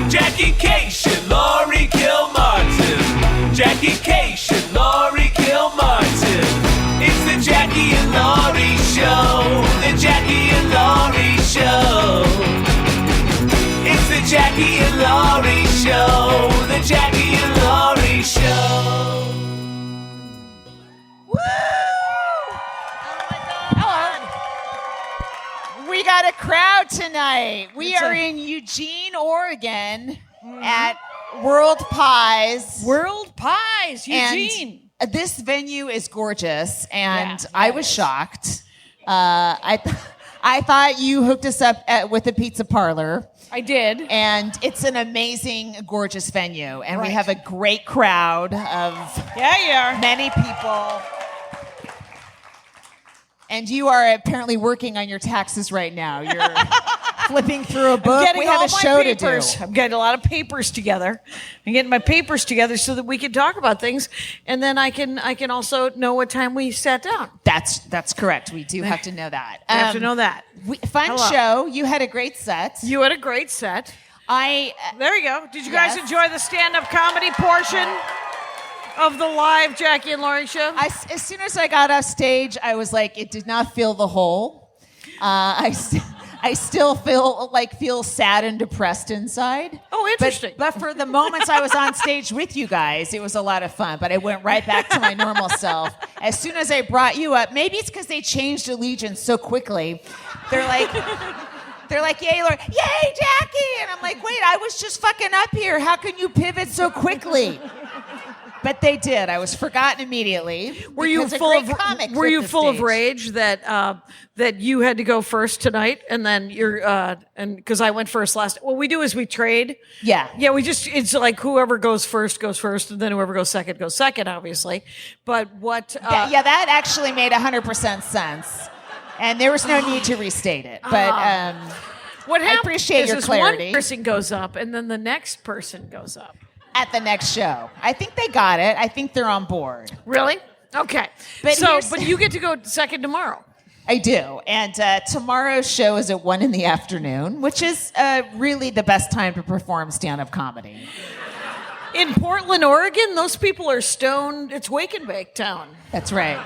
Jackie Cation, Laurie Kilmartin. Jackie Cation, Laurie Kilmartin. It's the Jackie and Laurie Show. The Jackie and Laurie Show. It's the Jackie and Laurie Show. The Jackie and Laurie Show. Woo! Hello. We got a crowd tonight. We are in Eugene, Oregon at World Pies. World Pies, Eugene. And this venue is gorgeous, and I was shocked. I thought you hooked us up with a pizza parlor. I did. And it's an amazing, gorgeous venue. And we have a great crowd of many people. And you are apparently working on your taxes right now. You're flipping through a book. We have a show to do. I'm getting a lot of papers together. I'm getting my papers together so that we can talk about things, and then I can also know what time we sat down. That's correct. We do have to know that. I have to know that. Fun show. You had a great set. You had a great set. There you go. Did you guys enjoy the stand-up comedy portion of the live Jackie and Laurie Show? As soon as I got off stage, I was like, it did not fill the hole. I still feel sad and depressed inside. Oh, interesting. But for the moments I was on stage with you guys, it was a lot of fun. But I went right back to my normal self. As soon as I brought you up, maybe it's because they changed allegiance so quickly. They're like, yay, Laurie, yay, Jackie. And I'm like, wait, I was just fucking up here. How can you pivot so quickly? But they did. I was forgotten immediately. Were you full of rage that you had to go first tonight, and then and because I went first last? What we do is we trade. Yeah. It's like whoever goes first, and then whoever goes second, obviously. But what? That actually made 100% sense, and there was no need to restate it. But what happens? I appreciate your clarity. One person goes up, and then the next person goes up. At the next show. I think they got it. I think they're on board. Really? Okay. But you get to go second tomorrow. I do. And tomorrow's show is at 1 p.m, which is really the best time to perform stand-up comedy. In Portland, Oregon, those people are stoned. It's wake and bake town. That's right.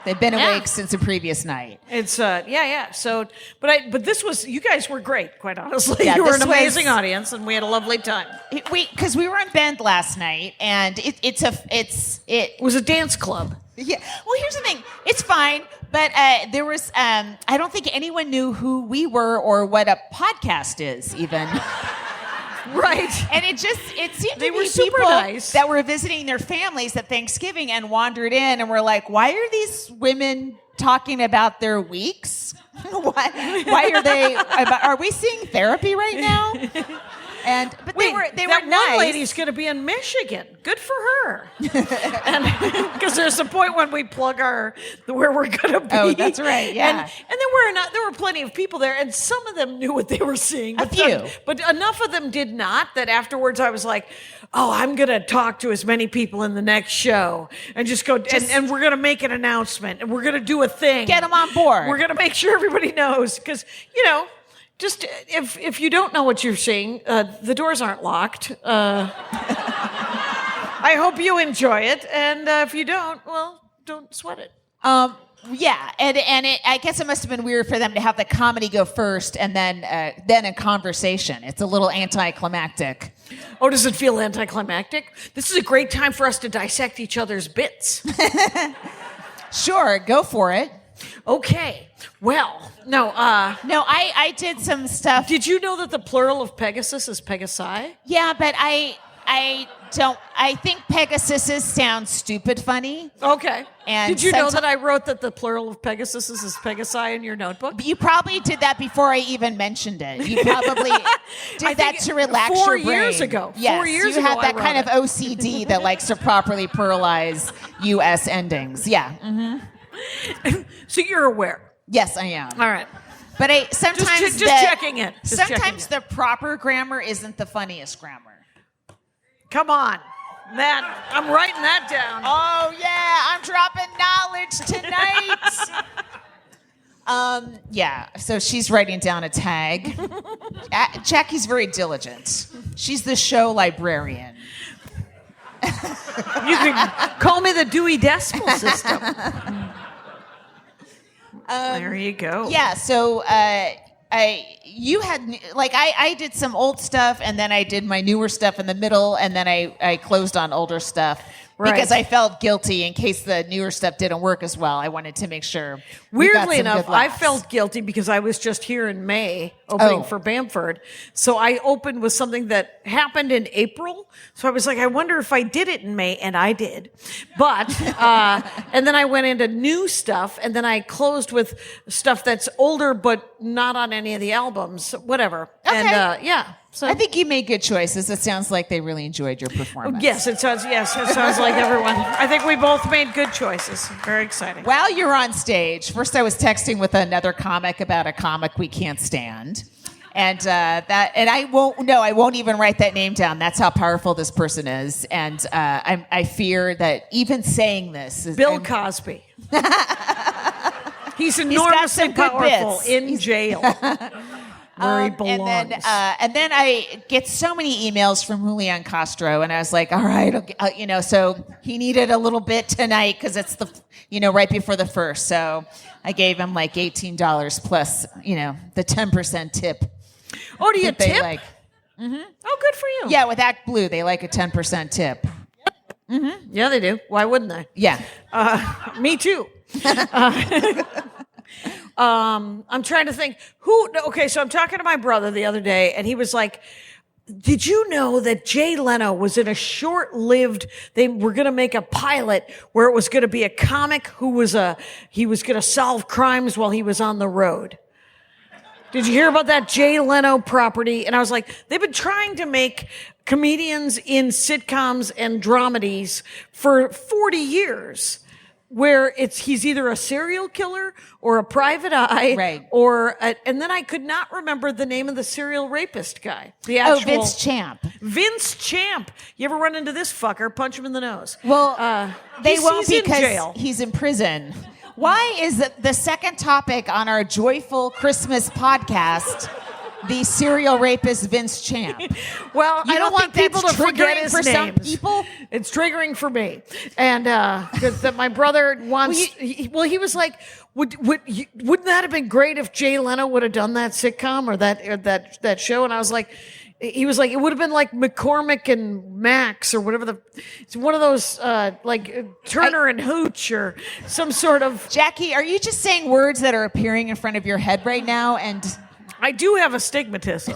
They've been awake since the previous night. It's So, but this was, you guys were great, quite honestly. Yeah, you were an amazing audience, and we had a lovely time. Because we were in Bend last night, and it was a dance club. Yeah. Well, here's the thing. It's fine, but there was I don't think anyone knew who we were or what a podcast is even. Right. And it seemed they to were be super people nice that were visiting their families at Thanksgiving and wandered in and were like, why are these women talking about their weeks? Why are they, are we seeing therapy right now? But they were that nice. One lady's going to be in Michigan. Good for her. Because there's a point when we plug where we're going to be. Oh, that's right. Yeah. And there were plenty of people there, and some of them knew what they were seeing. A few. But enough of them did not that afterwards I was like, oh, I'm going to talk to as many people in the next show and just go, and we're going to make an announcement, and we're going to do a thing. Get them on board. We're going to make sure everybody knows, because, just if you don't know what you're seeing, the doors aren't locked. I hope you enjoy it, and if you don't, well, don't sweat it. Yeah, and I guess it must have been weird for them to have the comedy go first and then a conversation. It's a little anticlimactic. Oh, does it feel anticlimactic? This is a great time for us to dissect each other's bits. Sure, go for it. Okay. Well, no, I did some stuff. Did you know that the plural of Pegasus is Pegasi? Yeah, but I think Pegasus sounds stupid funny. Okay. And did you know that I wrote that the plural of Pegasus is Pegasi in your notebook? You probably did that before I even mentioned it. You probably did that to relax your brain. 4 years ago. Yes, 4 years you ago, have that kind of OCD that likes to properly pluralize U.S. endings. Yeah. Mm-hmm. So you're aware? Yes, I am. All right. But sometimes just checking it. Sometimes the proper grammar isn't the funniest grammar. Come on. I'm writing that down. Oh, yeah. I'm dropping knowledge tonight. Yeah. So she's writing down a tag. Jackie's very diligent. She's the show librarian. You can call me the Dewey Decimal System. There you go. Yeah, so you had, like, I did some old stuff, and then I did my newer stuff in the middle, and then I closed on older stuff. Right. Because I felt guilty in case the newer stuff didn't work as well. I wanted to make sure. Weirdly enough, I felt guilty because I was just here in May opening for Bamford. So I opened with something that happened in April. So I was like, I wonder if I did it in May, and I did. But, and then I went into new stuff, and then I closed with stuff that's older but not on any of the albums, whatever. Okay. And yeah. So I think you made good choices. It sounds like they really enjoyed your performance. Yes, it sounds like everyone. I think we both made good choices. Very exciting. While you're on stage, first I was texting with another comic about a comic we can't stand. And I won't even write that name down. That's how powerful this person is. And I fear that even saying this is Bill Cosby. He's enormously powerful in jail. Where he belongs. And then I get so many emails from Julian Castro, and I was like, all right, so he needed a little bit tonight because it's right before the first. So I gave him like $18 plus, the 10% tip. Oh, do you tip? Mm-hmm. Oh, good for you. Yeah, with Act Blue, they like a 10% tip. Mm-hmm. Yeah, they do. Why wouldn't they? Yeah. Me too. I'm trying to think so I'm talking to my brother the other day, and he was like, did you know that Jay Leno was in a short-lived, they were going to make a pilot where it was going to be a comic he was going to solve crimes while he was on the road. Did you hear about that Jay Leno property? And I was like, they've been trying to make comedians in sitcoms and dramedies for 40 years. Where he's either a serial killer or a private eye, right? And then I could not remember the name of the serial rapist guy. Vince Champ. Vince Champ. You ever run into this fucker? Punch him in the nose. Well, they won't he's because in jail. He's in prison. Why is the second topic on our joyful Christmas podcast the serial rapist Vince Champ? Well, I don't want people to forget triggering his for names. some people? It's triggering for me, and because that my brother wants. He was like, wouldn't that have been great if Jay Leno would have done that sitcom or that show? And I was like. He was like, it would have been like McCormick and Max or whatever it's one of those, Turner and Hooch or some sort of. Jackie, are you just saying words that are appearing in front of your head right now? And I do have astigmatism.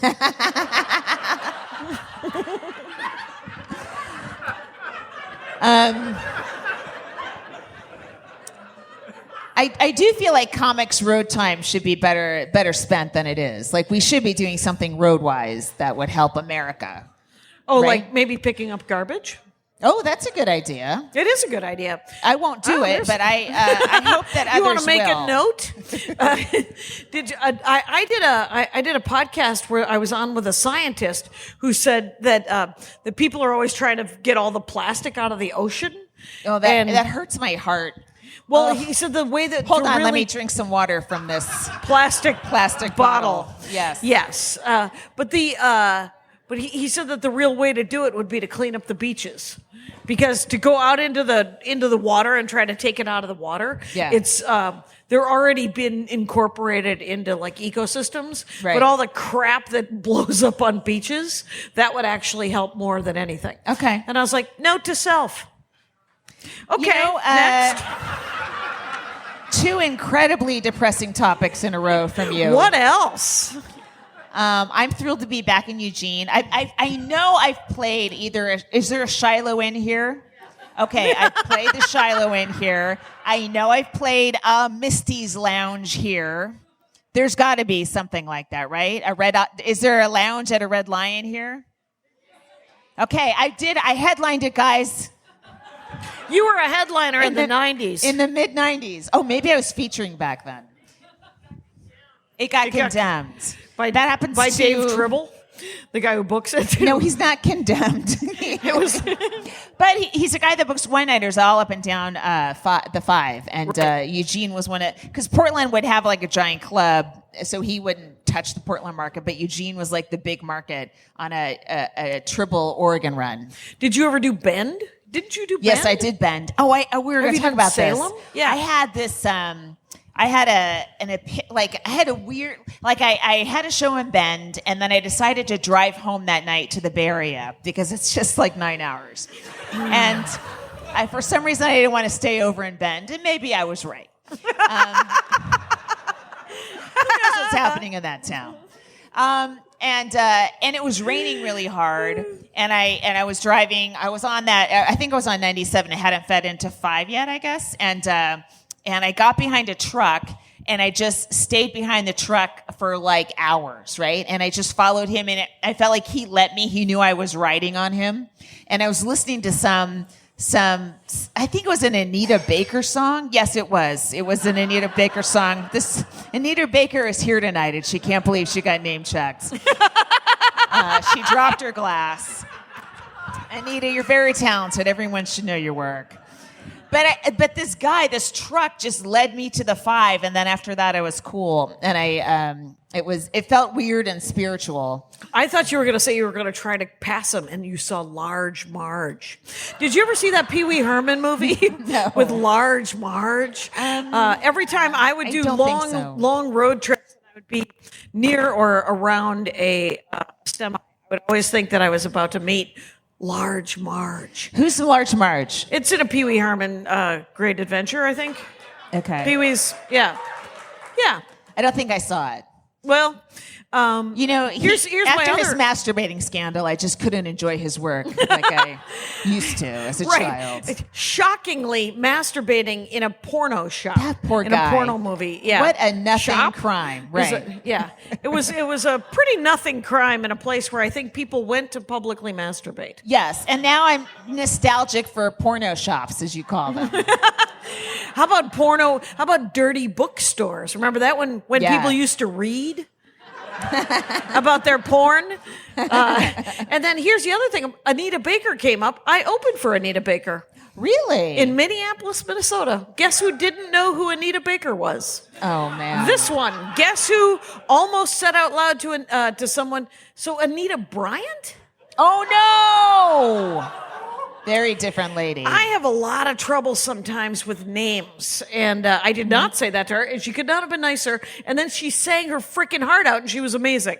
I do feel like comics road time should be better spent than it is. Like, we should be doing something road-wise that would help America. Oh, right? Like maybe picking up garbage? Oh, that's a good idea. It is a good idea. I won't do it, but I hope that others will. You want to make a note? I did a podcast where I was on with a scientist who said that the people are always trying to get all the plastic out of the ocean. Oh, that hurts my heart. Well, he said the way that hold on, let me drink some water from this plastic bottle. Yes. But he said that the real way to do it would be to clean up the beaches, because to go out into the water and try to take it out of the water, it's they're already been incorporated into like ecosystems. Right. But all the crap that blows up on beaches, that would actually help more than anything. Okay. And I was like, note to self. Okay, next. next. 2 incredibly depressing topics in a row from you. What else? I'm thrilled to be back in Eugene. I know I've played is there a Shiloh in here? Okay, I've played the Shiloh in here. I know I've played Misty's Lounge here. There's got to be something like that, right? Is there a lounge at a Red Lion here? Okay, I headlined it, guys. You were a headliner in the 90s. In the mid-90s. Oh, maybe I was featuring back then. It got condemned. That happens by to Dave Tribble, the guy who books it. No, he's not condemned. But he's a guy that books one-nighters all up and down the 5. And right. Eugene was one of... Because Portland would have like a giant club, so he wouldn't touch the Portland market, but Eugene was like the big market on a triple Oregon run. Did you ever do Bend? Didn't you do Bend? Yes, I did Bend. Oh, we were going to talk about Salem? this. Yeah. I had this. I had I had a show in Bend, and then I decided to drive home that night to the Bay Area because it's just like 9 hours. And for some reason, I didn't want to stay over in Bend, and maybe I was right. Who knows what's happening in that town? And it was raining really hard, and I was driving. I was on that. I think I was on 97. I hadn't fed into 5 yet, I guess, and I got behind a truck, and I just stayed behind the truck for like hours, right? And I just followed him, and I felt like he let me. He knew I was riding on him, and I was listening to some. I think it was an Anita Baker song. Yes, it was. It was an Anita Baker song. This Anita Baker is here tonight, and she can't believe she got name checked. She dropped her glass. Anita, you're very talented. Everyone should know your work. But this truck just led me to the 5, and then after that, I was cool, and it felt weird and spiritual. I thought you were going to say you were going to try to pass him, and you saw Large Marge. Did you ever see that Pee Wee Herman movie No. with Large Marge? Every time I would do don't think so. long road trips, and I would be near or around a semi, I would always think that I was about to meet Large Marge. Who's Large Marge? It's in a Pee Wee Herman Great Adventure, I think. Okay. Pee Wee's, yeah. I don't think I saw it. Well, Here's my after his other masturbating scandal, I just couldn't enjoy his work like I used to as a child. Shockingly masturbating in a porno shop. That poor in guy. a porno movie. Yeah. What a nothing Shop? crime, It was right? it was a pretty nothing crime in a place where I think people went to publicly masturbate. Yes, and now I'm nostalgic for porno shops, as you call them. How about porno? How about dirty bookstores? Remember that when Yeah. people used to read about their porn? And then here's the other thing. Anita Baker came up. I opened for Anita Baker. Really? In Minneapolis, Minnesota. Guess who didn't know who Anita Baker was? Oh man. This one. Guess who almost said out loud to someone, so Anita Bryant? Oh no! Very different lady. I have a lot of trouble sometimes with names, and I did not say that to her, and she could not have been nicer. And then she sang her freaking heart out, and she was amazing,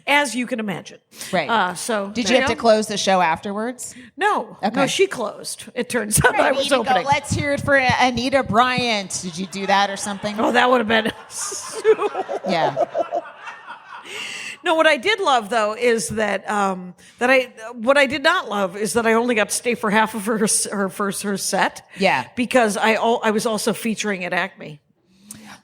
as you can imagine. Right. So did there you have to go. close the show afterwards? No. Okay. No, she closed. It turns out I was Anita, opening. Let's hear it for Anita Bryant. Did you do that or something? Oh, that would have been. Yeah. No, what I did love though is that what I did not love is that I only got to stay for half of her set. Yeah. Because I was also featuring at Acme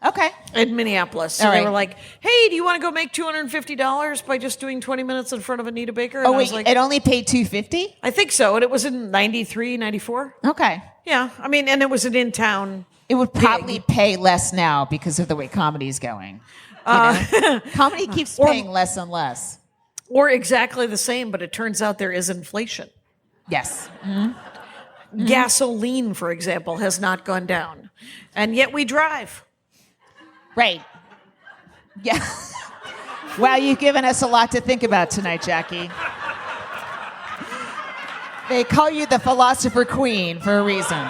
Okay. in Minneapolis. So All they right. were like, "Hey, do you want to go make $250 by just doing 20 minutes in front of Anita Baker?" And Oh I was wait, like, it only paid $250? I think so, and it was in 93, 94. Okay. Yeah, I mean, and it was an in-town. It would probably pay less now because of the way comedy's going. You know? Comedy keeps paying less and less. Or exactly the same, but it turns out there is inflation. Yes. Gasoline, for example, has not gone down. And yet we drive. Right. Yeah. Wow, you've given us a lot to think about tonight, Jackie. They call you the philosopher queen for a reason.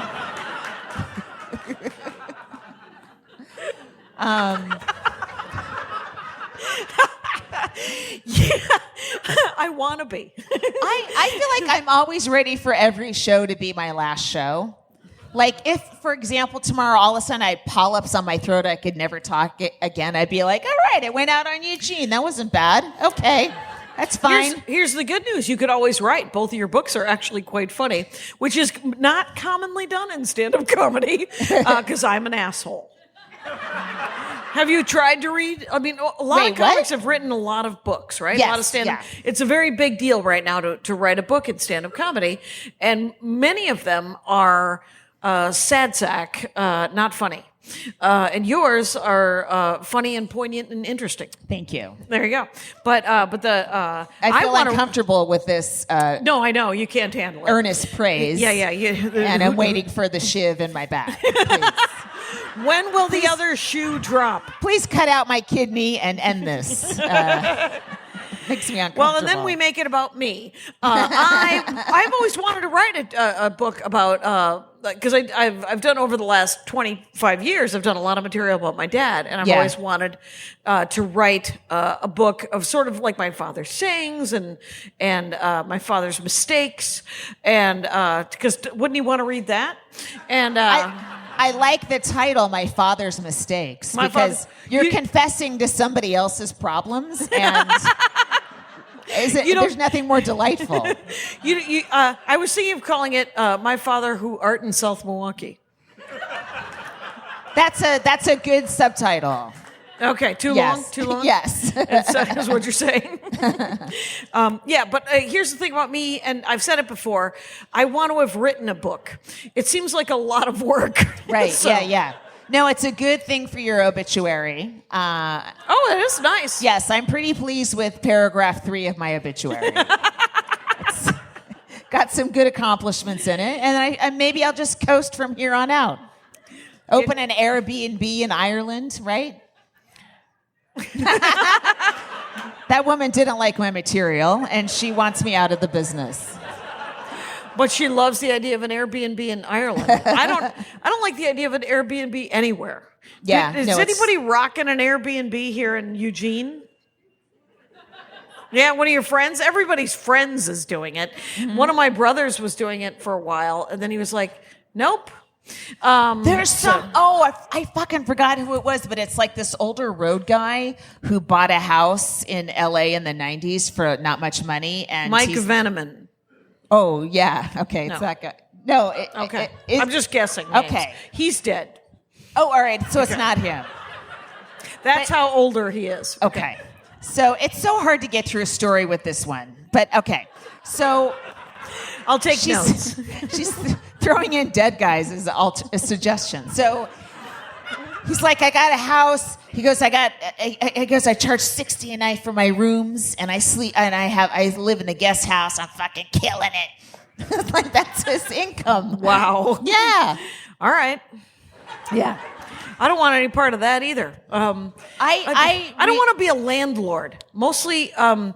I want to be. I feel like I'm always ready for every show to be my last show. Like if, for example, tomorrow all of a sudden I had polyps on my throat, I could never talk again, I'd be like, all right, I went out on Eugene. That wasn't bad. Okay, that's fine. Here's the good news. You could always write. Both of your books are actually quite funny, which is not commonly done in stand-up comedy because I'm an asshole. Have you tried to read? I mean, a lot of comics have written a lot of books, right? Yes, a lot of stand-up. yeah. It's a very big deal right now to write a book in stand-up comedy, and many of them are sad sack, not funny. And yours are funny and poignant and interesting. Thank you. There you go. But I feel uncomfortable with this No, I know. You can't handle it. earnest praise. Yeah. And I'm waiting for the shiv in my back. Please. When will the other shoe drop? Please cut out my kidney and end this. Makes me uncomfortable. Well, and then we make it about me. I've always wanted to write a book about because I've done over the last 25 years. I've done a lot of material about my dad, and I've always wanted to write a book of sort of like my father's sayings and my father's mistakes, and because wouldn't he want to read that? And I like the title, My Father's Mistakes, because you're confessing to somebody else's problems, and there's nothing more delightful. I was thinking of calling it My Father Who Art in South Milwaukee. That's a good subtitle. Okay, too Yes. long? Yes. Is what you're saying. But here's the thing about me, and I've said it before, I want to have written a book. It seems like a lot of work. Right, So- yeah. No, it's a good thing for your obituary. Oh, it is nice. Yes, I'm pretty pleased with paragraph 3 of my obituary. It's got some good accomplishments in it, and maybe I'll just coast from here on out. Open an Airbnb in Ireland, right? That woman didn't like my material, and she wants me out of the business. But she loves the idea of an Airbnb in Ireland. I don't like the idea of an Airbnb anywhere. Yeah, Is anybody rocking an Airbnb here in Eugene? Yeah, one of your friends? Everybody's friends is doing it. Mm-hmm. One of my brothers was doing it for a while, and then he was like, nope. There's some. I fucking forgot who it was, but it's like this older road guy who bought a house in L.A. in the '90s for not much money, and Mike Veneman. Oh yeah, okay, it's No. that guy. No, Okay, I'm just guessing. Names. Okay, he's dead. Oh, all right, so it's not him. That's how older he is. Okay, so it's so hard to get through a story with this one, but okay, so I'll take notes. She's throwing in dead guys as a suggestion. So he's like, I got a house. He goes, I charge $60 a night for my rooms, and I live in the guest house. I'm fucking killing it. Like, that's his income. Wow. Yeah. All right. Yeah. I don't want any part of that either. I don't want to be a landlord. Mostly, some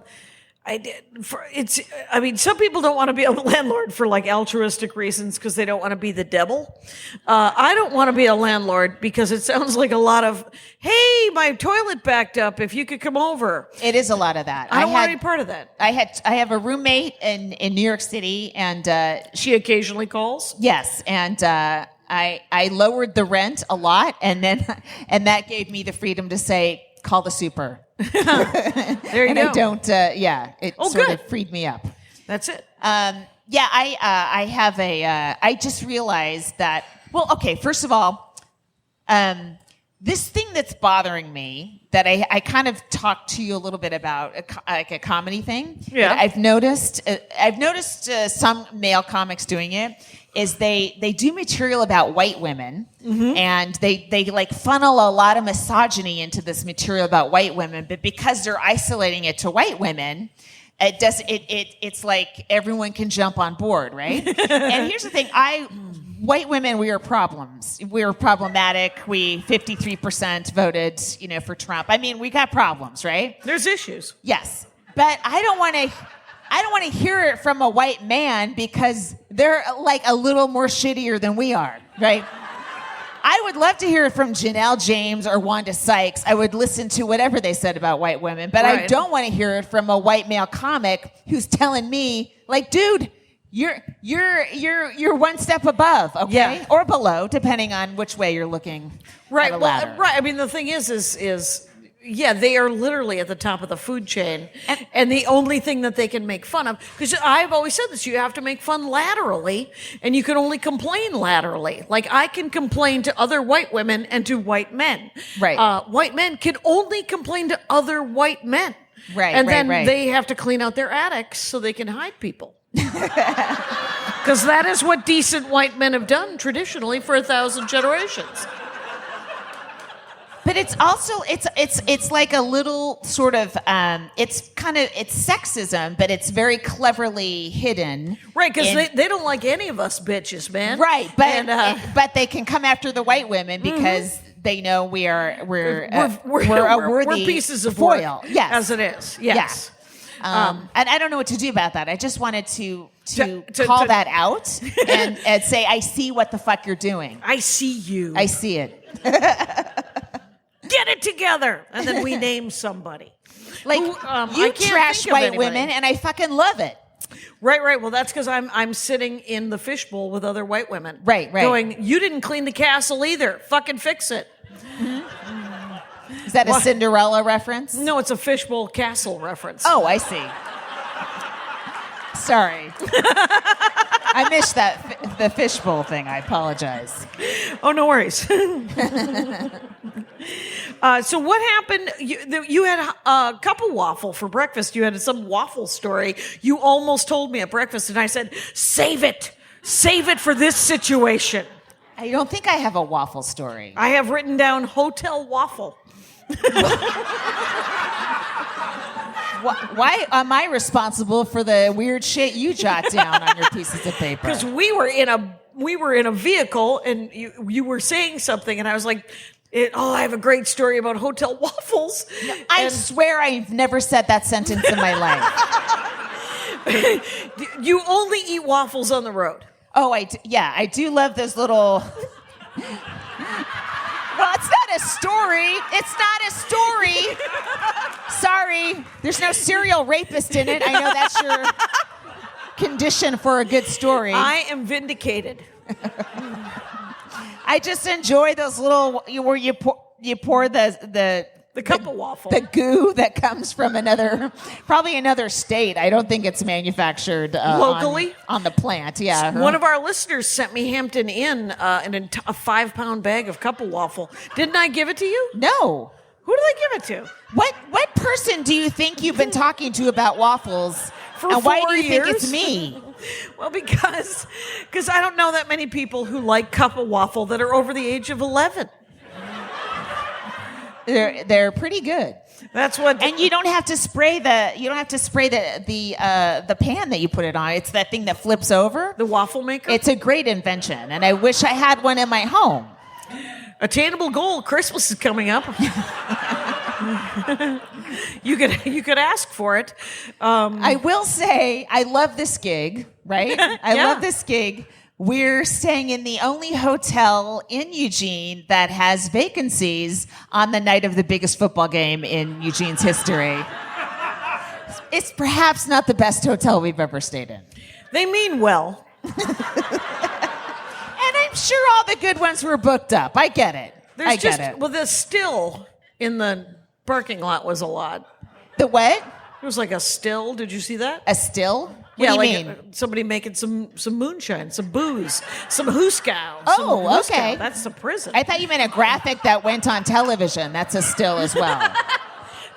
people don't want to be a landlord for like altruistic reasons because they don't want to be the devil. I don't want to be a landlord because it sounds like a lot of, hey, my toilet backed up. If you could come over. It is a lot of that. I don't want any part of that. I have a roommate in New York City, and she occasionally calls. Yes, and I lowered the rent a lot, and that gave me the freedom to say, call the super. There you go. I don't. It sort of freed me up. That's it. I have a. I just realized that. Well, okay. First of all, this thing that's bothering me that I kind of talked to you a little bit about, like a comedy thing. Yeah. I've noticed some male comics doing it. Is they do material about white women, mm-hmm. and they like funnel a lot of misogyny into this material about white women, but because they're isolating it to white women, it's like everyone can jump on board, right? And here's the thing, white women, we are problems. We are problematic. 53% voted, for Trump. I mean, we got problems, right? There's issues. Yes, but I don't want to hear it from a white man because they're like a little more shittier than we are, right? I would love to hear it from Janelle James or Wanda Sykes. I would listen to whatever they said about white women, but right. I don't want to hear it from a white male comic who's telling me, like, dude, you're one step above, okay, yeah. or below, depending on which way you're looking. Right. At a ladder. Well, right. I mean, the thing is. Yeah, they are literally at the top of the food chain, and the only thing that they can make fun of, because I've always said this, you have to make fun laterally, and you can only complain laterally. Like, I can complain to other white women and to white men. Right. White men can only complain to other white men. Right, and then right. they have to clean out their attics so they can hide people. Because that is what decent white men have done traditionally for 1,000 generations. But it's also it's like a little sort of it's sexism, but it's very cleverly hidden. Right, because they don't like any of us bitches, man. Right, but they can come after the white women because they know we're a worthy pieces of foil. Work, yes, as it is. Yes. Yeah. And I don't know what to do about that. I just wanted to call that out and say, I see what the fuck you're doing. I see you. I see it. Get it together, and then we name somebody. Like you can't trash think of white anybody. women, and I fucking love it. Right. Well, that's because I'm sitting in the fishbowl with other white women. Right. Going, you didn't clean the castle either. Fucking fix it. Is that a Cinderella reference? No, it's a fishbowl castle reference. Oh, I see. Sorry. I missed the fishbowl thing. I apologize. Oh, no worries. So what happened? You had a cup of waffle for breakfast. You had some waffle story. You almost told me at breakfast, and I said, save it. Save it for this situation. I don't think I have a waffle story. I have written down hotel waffle. Why am I responsible for the weird shit you jot down on your pieces of paper? Because we were in a vehicle, and you were saying something, and I was like, I have a great story about hotel waffles. No, I swear I've never said that sentence in my life. You only eat waffles on the road. Oh, I do love those little... Well, it's not a story. It's not a story. Sorry. There's no serial rapist in it. I know that's your condition for a good story. I am vindicated. I just enjoy those little where you pour the cup of waffle. The goo that comes from probably another state. I don't think it's manufactured locally on the plant. Yeah. One of our listeners sent me Hampton Inn a 5-pound bag of cup of waffle. Didn't I give it to you? No. Who did I give it to? What person do you think you've been talking to about waffles? For and why 4 do you years? think it's me? Well, because I don't know that many people who like cup of waffle that are over the age of 11. They're pretty good. That's what. And you don't have to spray the pan that you put it on. It's that thing that flips over. The waffle maker. It's a great invention, and I wish I had one in my home. Attainable goal. Christmas is coming up. You could ask for it. I will say I love this gig. Right? I love this gig. We're staying in the only hotel in Eugene that has vacancies on the night of the biggest football game in Eugene's history. It's perhaps not the best hotel we've ever stayed in. They mean well. And I'm sure all the good ones were booked up. I get it. I get it. Well, the still in the parking lot was a lot. The what? It was like a still. Did you see that? A still? What Yeah, do you like mean? Somebody making some moonshine, some booze, some hooskow. Oh, okay. That's the prison. I thought you meant a graphic that went on television. That's a still as well.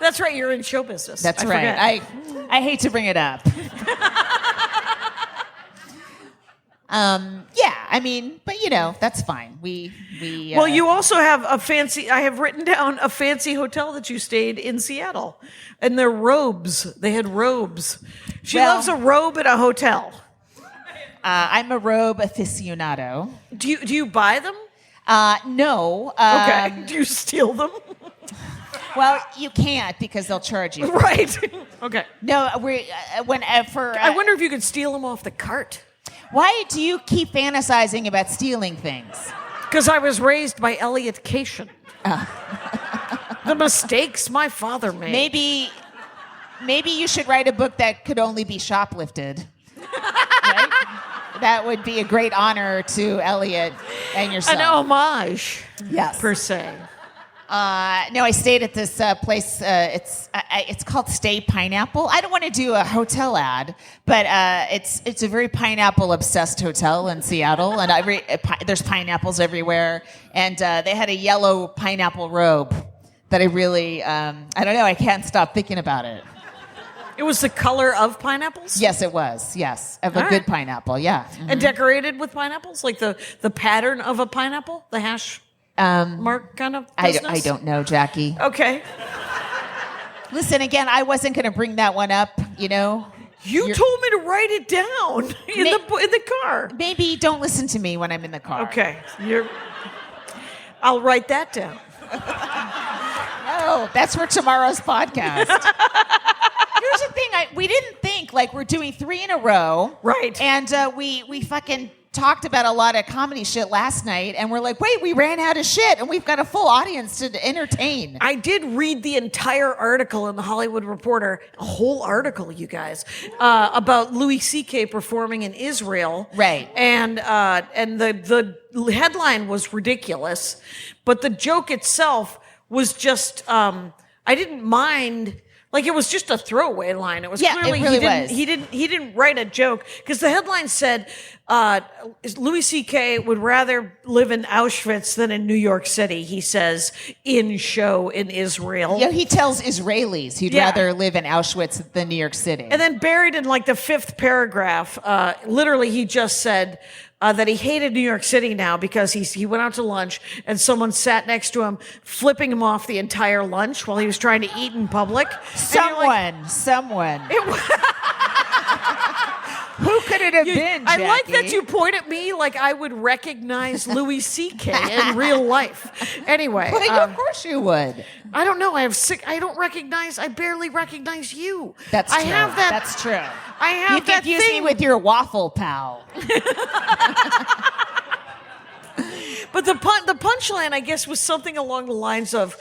That's right. You're in show business. That's I right. forget. I hate to bring it up. Yeah, I mean, but that's fine. Well, you also have I have written down a fancy hotel that you stayed in Seattle. And their robes. They had robes. She loves a robe at a hotel. I'm a robe aficionado. Do you buy them? No. Okay. Do you steal them? Well, you can't because they'll charge you. Right. Okay. No, I wonder if you could steal them off the cart. Why do you keep fantasizing about stealing things? Because I was raised by Elliot Cation. The mistakes my father made. Maybe you should write a book that could only be shoplifted. Right? That would be a great honor to Elliot and yourself. An homage. Yes. Per se. No, I stayed at this place. It's called Stay Pineapple. I don't want to do a hotel ad, but it's a very pineapple obsessed hotel in Seattle, and there's pineapples everywhere. And they had a yellow pineapple robe that I really I don't know. I can't stop thinking about it. It was the color of pineapples? Yes, it was. Yes, of a good pineapple. Yeah, and decorated with pineapples, like the pattern of a pineapple, the hash. Mark kind of business? I don't know, Jackie. Okay. Listen, again, I wasn't going to bring that one up, You told me to write it down in the car. Maybe don't listen to me when I'm in the car. Okay. I'll write that down. Oh, that's for tomorrow's podcast. Here's the thing. We didn't think, like, we're doing 3 in a row. Right. And we fucking talked about a lot of comedy shit last night, and we're like, wait, we ran out of shit, and we've got a full audience to entertain. I did read the entire article in the Hollywood Reporter, a whole article, you guys, about Louis C.K. performing in Israel. Right. And the headline was ridiculous, but the joke itself was just, I didn't mind. Like, it was just a throwaway line. It was clearly it really was. He didn't write a joke, because the headline said Louis C.K. would rather live in Auschwitz than in New York City. He says in show in Israel. Yeah, he tells Israelis he'd rather live in Auschwitz than New York City. And then buried in like the 5th paragraph, literally he just said that he hated New York City now because he went out to lunch and someone sat next to him, flipping him off the entire lunch while he was trying to eat in public. Someone. Who could it have been, Jackie? I like that you point at me like I would recognize Louis C.K. in real life. Anyway. Of course you would. I don't know. I barely recognize you. That's true. That's true. I have you confuse me with your waffle pal. But the punchline, I guess, was something along the lines of,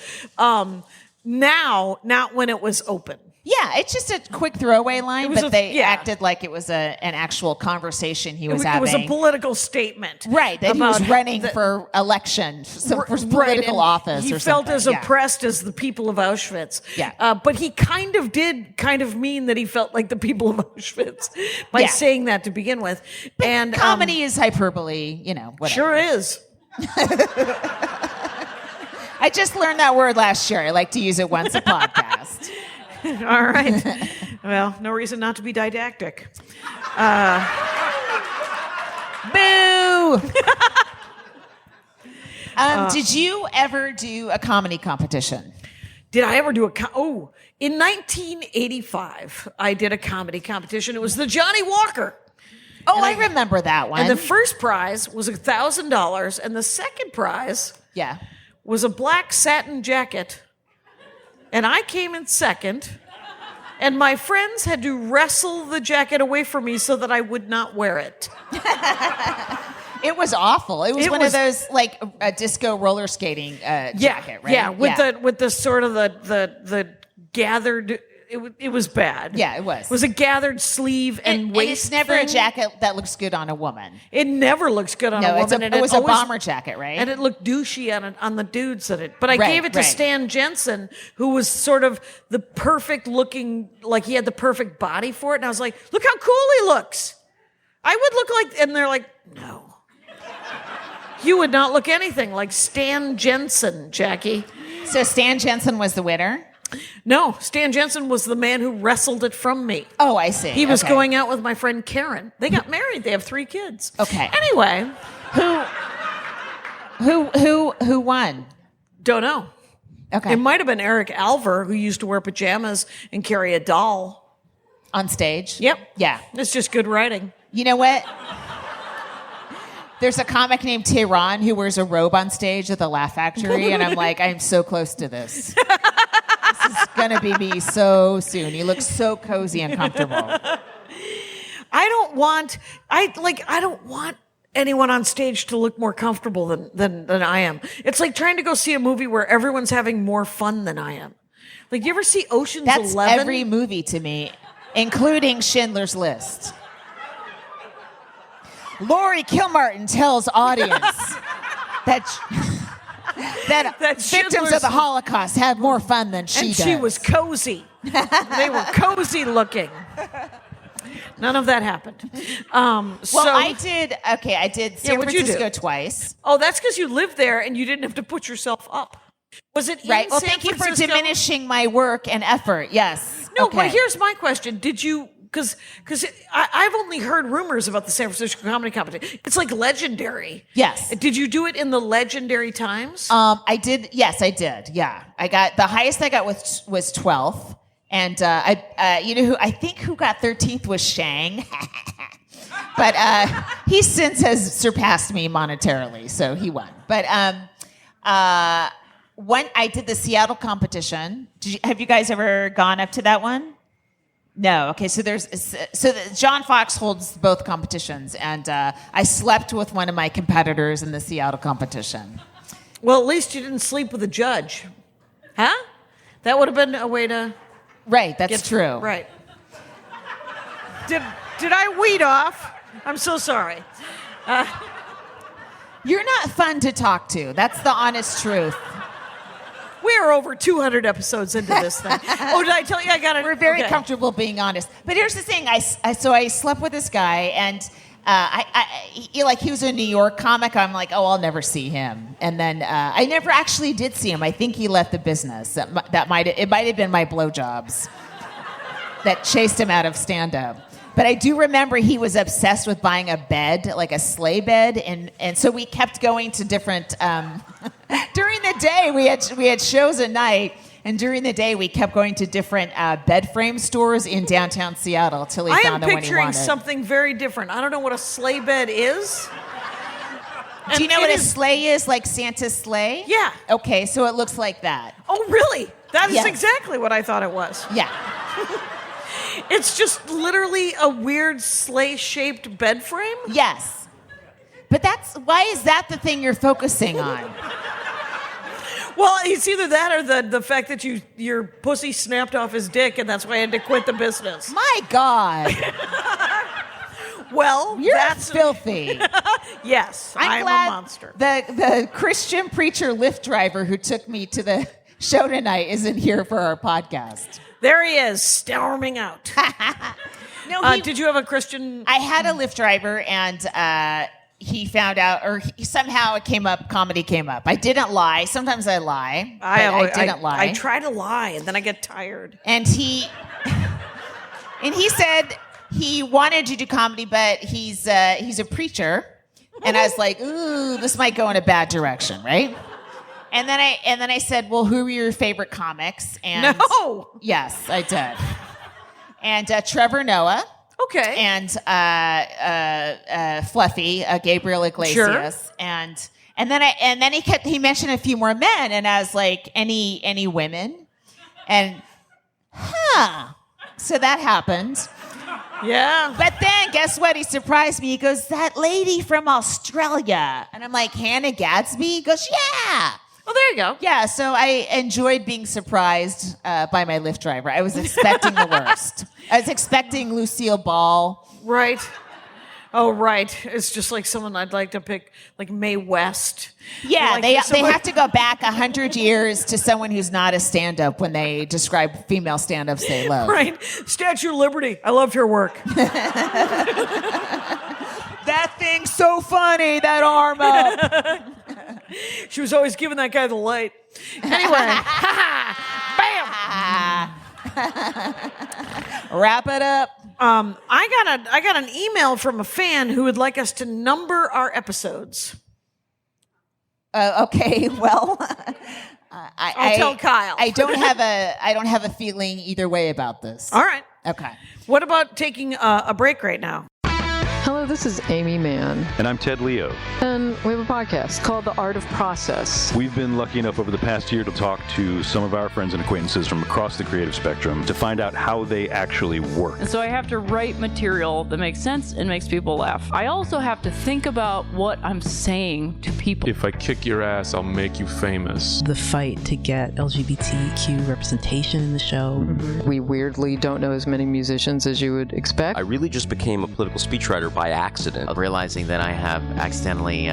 now, not when it was open. Yeah, it's just a quick throwaway line, but they yeah. acted like it was an actual conversation he was having. It was a political statement. Right, that he was running for election, for political office or something. He felt as oppressed as the people of Auschwitz. Yeah. But he kind of did mean that he felt like the people of Auschwitz by saying that to begin with. But and comedy is hyperbole, whatever. Sure is. I just learned that word last year. I like to use it once a podcast. All right. Well, no reason not to be didactic. Boo! Did you ever do a comedy competition? Did I ever do in 1985, I did a comedy competition. It was the Johnny Walker. Oh, I remember that one. And the first prize was $1,000, and the second prize was a black satin jacket. And I came in second, and my friends had to wrestle the jacket away from me so that I would not wear it. It was awful. It was one of those, like, a disco roller skating jacket, right? Yeah, with the sort of the gathered. It was bad. Yeah, it was. It was a gathered sleeve and waist. And it's never a jacket that looks good on a woman. It never looks good on a woman. It was a bomber jacket, right? And it looked douchey on the dudes in it. But I gave it to Stan Jensen, who was sort of the perfect looking, like he had the perfect body for it. And I was like, look how cool he looks. I would look like, and they're like, no. You would not look anything like Stan Jensen, Jackie. So Stan Jensen was the winner? No, Stan Jensen was the man who wrestled it from me. Oh, I see. He was going out with my friend Karen. They got married. They have 3 kids. Okay. Anyway, who won? Don't know. Okay. It might have been Eric Alver, who used to wear pajamas and carry a doll on stage. Yep. Yeah. It's just good writing. You know what? There's a comic named Tehran who wears a robe on stage at the Laugh Factory, and I'm like, I'm so close to this. This is gonna be me so soon. He looks so cozy and comfortable. I don't want anyone on stage to look more comfortable than I am. It's like trying to go see a movie where everyone's having more fun than I am. Like, do you ever see Ocean's 11? That's every movie to me, including Schindler's List. Laurie Kilmartin tells audience that victims of the Holocaust had more fun than she does. And she was cozy. They were cozy looking. None of that happened. I did San Francisco twice. Oh, that's because you lived there and you didn't have to put yourself up. Was it right? Well, San thank Francisco? You for diminishing my work and effort. Yes. No, okay. but here's my question. Did you Because I've only heard rumors about the San Francisco Comedy Competition. It's like legendary. Yes. Did you do it in the legendary times? I did. Yes, I did. Yeah, I got the highest I got was 12th, and who got 13th was Shang, but he since has surpassed me monetarily, so he won. But when I did the Seattle competition, have you guys ever gone up to that one? No. Okay. So John Fox holds both competitions, and I slept with one of my competitors in the Seattle competition. Well, at least you didn't sleep with a judge, huh? That would have been a way to. Right. That's true. Right. Did I weed off? I'm so sorry. You're not fun to talk to. That's the honest truth. We're over 200 episodes into this thing. Oh, did I tell you I got it? We're very comfortable being honest. But here's the thing. I slept with this guy, and he was a New York comic. I'm like, oh, I'll never see him. And then I never actually did see him. I think he left the business. It might have been my blowjobs that chased him out of stand-up. But I do remember he was obsessed with buying a bed, like a sleigh bed, and so we kept going to different. During the day, we had shows at night, and during the day we kept going to different bed frame stores in downtown Seattle till he found the one he wanted. I am picturing something very different. I don't know what a sleigh bed is. Do you know what a sleigh is? Like Santa's sleigh? Yeah. Okay, so it looks like that. Oh, really? That is exactly what I thought it was. Yeah. It's just literally a weird sleigh-shaped bed frame? Yes. But why is that the thing you're focusing on? Well, it's either that or the fact that your pussy snapped off his dick, and that's why I had to quit the business. My God. Well, that's filthy. Yes, I'm glad a monster. The Christian preacher Lyft driver who took me to the show tonight isn't here for our podcast. There he is, storming out. No, did you have a Christian? I had a Lyft driver, and he found out, or somehow comedy came up. I didn't lie. Sometimes I lie. I didn't lie. I try to lie, and then I get tired. And he said he wanted to do comedy, but he's a preacher. And I was like, ooh, this might go in a bad direction, right? And then I said, well, who are your favorite comics? And no. Yes, I did. And Trevor Noah. Okay. And Fluffy, Gabriel Iglesias. Sure. And then he mentioned a few more men, and I was like, any women? And so that happened. Yeah. But then guess what? He surprised me. He goes, that lady from Australia. And I'm like, Hannah Gadsby? He goes, yeah. Well, there you go. Yeah, so I enjoyed being surprised by my Lyft driver. I was expecting the worst. I was expecting Lucille Ball. Right. Oh, right. It's just like someone I'd like to pick, like Mae West. Yeah, like they have to go back 100 years to someone who's not a stand-up when they describe female stand-ups they love. Right. Statue of Liberty. I loved her work. That thing's so funny, that arm up. She was always giving that guy the light. Anyway, bam. Wrap it up. I got an email from a fan who would like us to number our episodes. Okay, well, I'll tell Kyle. I don't have a feeling either way about this. All right. Okay. What about taking a break right now? Hello, this is Amy Mann. And I'm Ted Leo. And we have a podcast called The Art of Process. We've been lucky enough over the past year to talk to some of our friends and acquaintances from across the creative spectrum to find out how they actually work. And so I have to write material that makes sense and makes people laugh. I also have to think about what I'm saying to people. If I kick your ass, I'll make you famous. The fight to get LGBTQ representation in the show. Mm-hmm. We weirdly don't know as many musicians as you would expect. I really just became a political speechwriter by accident, realizing that I have accidentally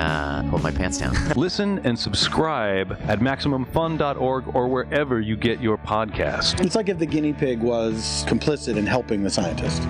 pulled my pants down. Listen and subscribe at MaximumFun.org or wherever you get your podcast. It's like if the guinea pig was complicit in helping the scientist.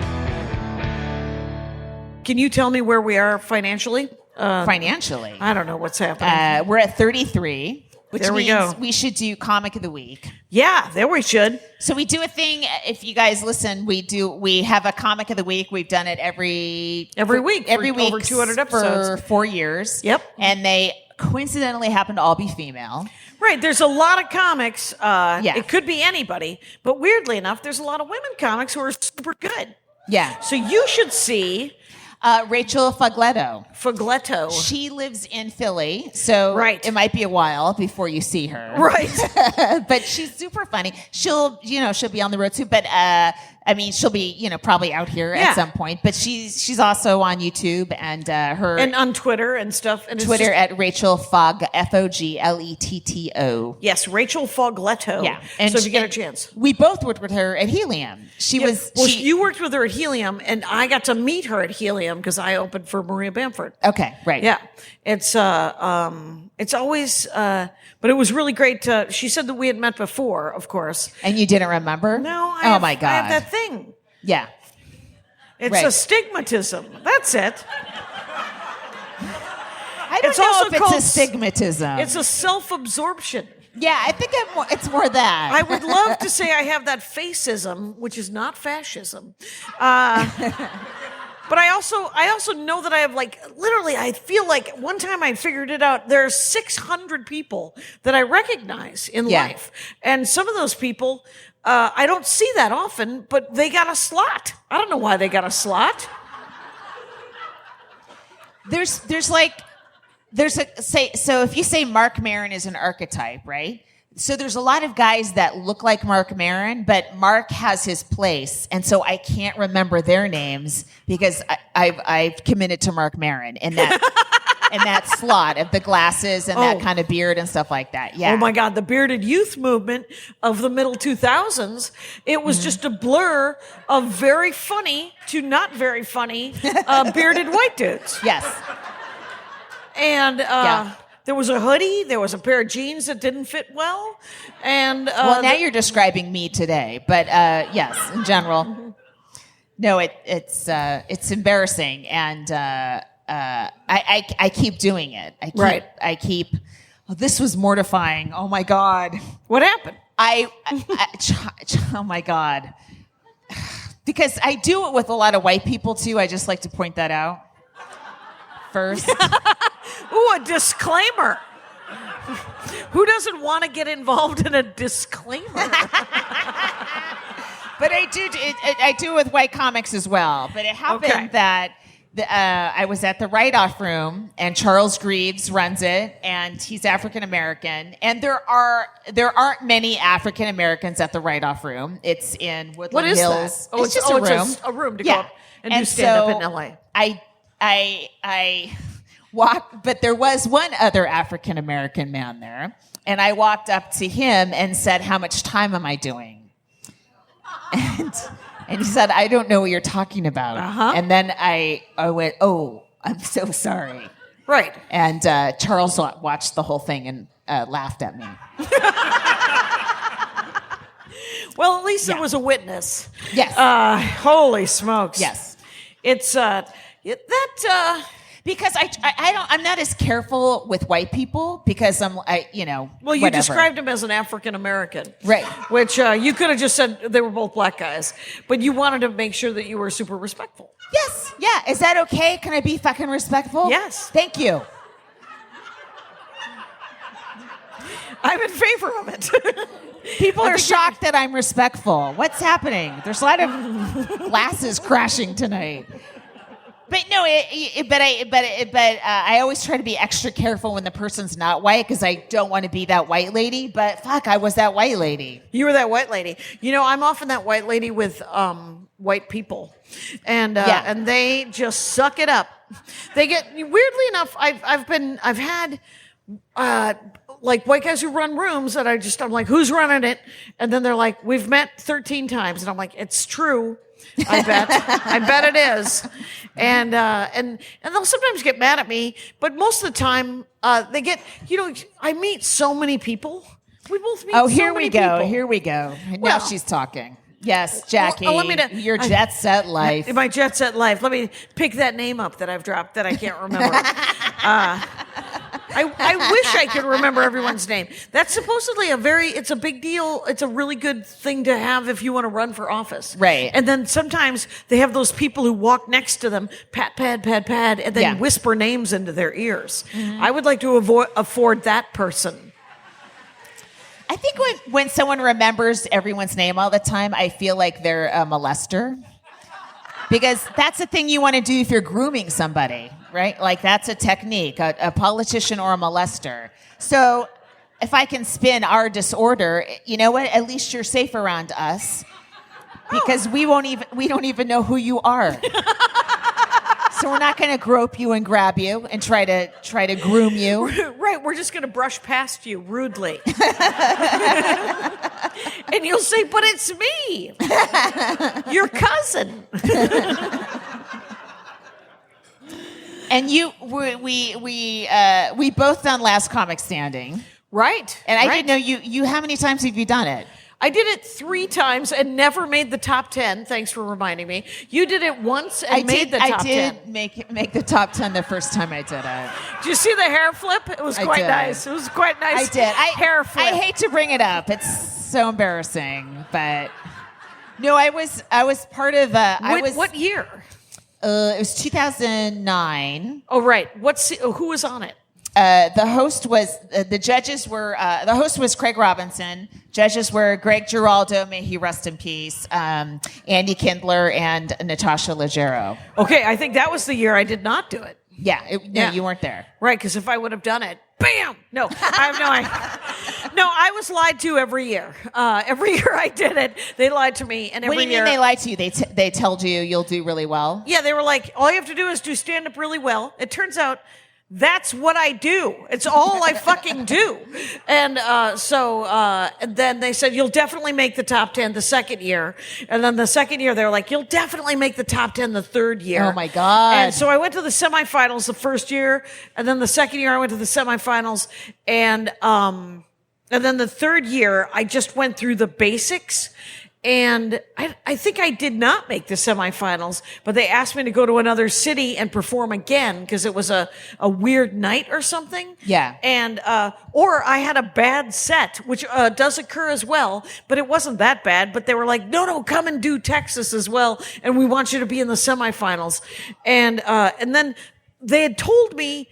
Can you tell me where we are financially? Financially? I don't know what's happening. We're at 33. which There we means go. we should do Comic of the Week. Yeah, there we should. So we do a thing. If you guys listen, we have a Comic of the Week. We've done it every week for over 200 episodes for 4 years. Yep. And they coincidentally happen to all be female. Right, there's a lot of comics. It could be anybody, but weirdly enough, there's a lot of women comics who are super good. Yeah. So you should see Rachel Fogletto. Fogletto. She lives in Philly, so Right. it might be a while before you see her. Right. But she's super funny. She'll be on the road too, but she'll be, probably out here at some point. But she's also on YouTube and and on Twitter and stuff. And Twitter at Rachel Fog, Fogletto. Yes, Rachel Fogletto. Yeah. So if you get a chance. We both worked with her at Helium. You worked with her at Helium, and I got to meet her at Helium because I opened for Maria Bamford. Okay, right. Yeah. It's always but it was really great. She said that we had met before, of course. And you didn't remember? No, my God. I have that thing. Yeah. It's Right. astigmatism. That's it. I don't It's know also if it's called astigmatism. It's a self-absorption. Yeah, I think it's more that. I would love to say I have that facism, which is not fascism. But I also know that I have literally, I feel like one time I figured it out. There are 600 people that I recognize in life. And some of those people, I don't see that often, but they got a slot. I don't know why they got a slot. So if you say Mark Maron is an archetype, right? So there's a lot of guys that look like Mark Maron, but Mark has his place, and so I can't remember their names because I've committed to Mark Maron in that slot of the glasses and that kind of beard and stuff like that. Yeah. Oh my God, the bearded youth movement of the middle 2000s. It was just a blur of very funny to not very funny bearded white dudes. Yes. And there was a hoodie, there was a pair of jeans that didn't fit well, and now you're describing me today, but yes, in general, no, it's embarrassing, and I keep doing it. I keep. Oh, this was mortifying. Oh my God, what happened? Oh my God, because I do it with a lot of white people too. I just like to point that out first. Ooh, a disclaimer. Who doesn't want to get involved in a disclaimer? But I do it with white comics as well. But it happened that I was at the Write-Off Room, and Charles Greaves runs it, and he's African American. And there aren't many African Americans at the Write-Off Room. It's in Woodland Hills. That? It's just a room. It's a room to go up and do stand-up in LA. I walked, but there was one other African American man there, and I walked up to him and said, "How much time am I doing?" And he said, "I don't know what you're talking about." And then I went, "Oh, I'm so sorry." Right. And Charles watched the whole thing and laughed at me. Well, at least there was a witness. Yes. Holy smokes. Yes. It's because I'm not as careful with white people because Well, you whatever. described him as an African American, right? Which you could have just said they were both black guys, but you wanted to make sure that you were super respectful. Yes. Yeah. Is that okay? Can I be fucking respectful? Yes. Thank you. I'm in favor of it. People are shocked that I'm respectful. What's happening? There's a lot of glasses crashing tonight. But no, I always try to be extra careful when the person's not white because I don't want to be that white lady. But fuck, I was that white lady. You were that white lady. I'm often that white lady with white people, and they just suck it up. They get weirdly enough. I've had white guys who run rooms that I'm like, who's running it? And then they're like, we've met 13 times, and I'm like, it's true. I bet it is, and they'll sometimes get mad at me, but most of the time they get. I meet so many people. We both meet. Oh, so here many we go. people. Here we go. Now Well- she's talking. Yes, Jackie. Your I- jet set life. My jet set life. Let me pick that name up that I've dropped that I can't remember. I wish I could remember everyone's name. That's supposedly it's a big deal. It's a really good thing to have if you want to run for office. Right. And then sometimes they have those people who walk next to them, pat, and then whisper names into their ears. I would like to afford that person. I think when someone remembers everyone's name all the time, I feel like they're a molester. Because that's the thing you want to do if you're grooming somebody, right? Like that's a technique, a politician or a molester. So if I can spin our disorder, you know what? At least you're safe around us because we don't even know who you are. So we're not going to grope you and grab you and try to groom you. Right, we're just going to brush past you rudely. And you'll say, but it's me, your cousin. And we both done Last Comic Standing. Right. And I didn't know you, how many times have you done it? I did it 3 times and never made the top 10. Thanks for reminding me. You did it once and made the top 10. I did make the top 10, the first time I did it. Did you see the hair flip? It was quite nice. It was quite nice. I did. Hair flip. I hate to bring it up. It's so embarrassing, but no, I was part of. What year? It was 2009. Oh, right. Who was on it? The host was the judges were the host was Craig Robinson. Judges were Greg Giraldo, may he rest in peace, Andy Kindler, and Natasha Leggero. Okay, I think that was the year I did not do it. Yeah, you weren't there. Right, because if I would have done it, bam! No, I have no idea. No, I was lied to every year. Every year I did it, they lied to me, and every year. What do you mean they lied to you? They told you you'll do really well? Yeah, they were like, all you have to do is do stand-up really well. It turns out that's what I do. It's all I fucking do. And and then they said, you'll definitely make the top 10 the second year. And then the second year, they were like, you'll definitely make the top 10 the third year. Oh, my God. And so I went to the semifinals the first year. And then the second year, I went to the semifinals. And then the third year, I just went through the basics. And I think I did not make the semifinals, but they asked me to go to another city and perform again because it was a weird night or something. Yeah. And, or I had a bad set, which does occur as well, but it wasn't that bad. But they were like, no, come and do Texas as well. And we want you to be in the semifinals. And then they had told me,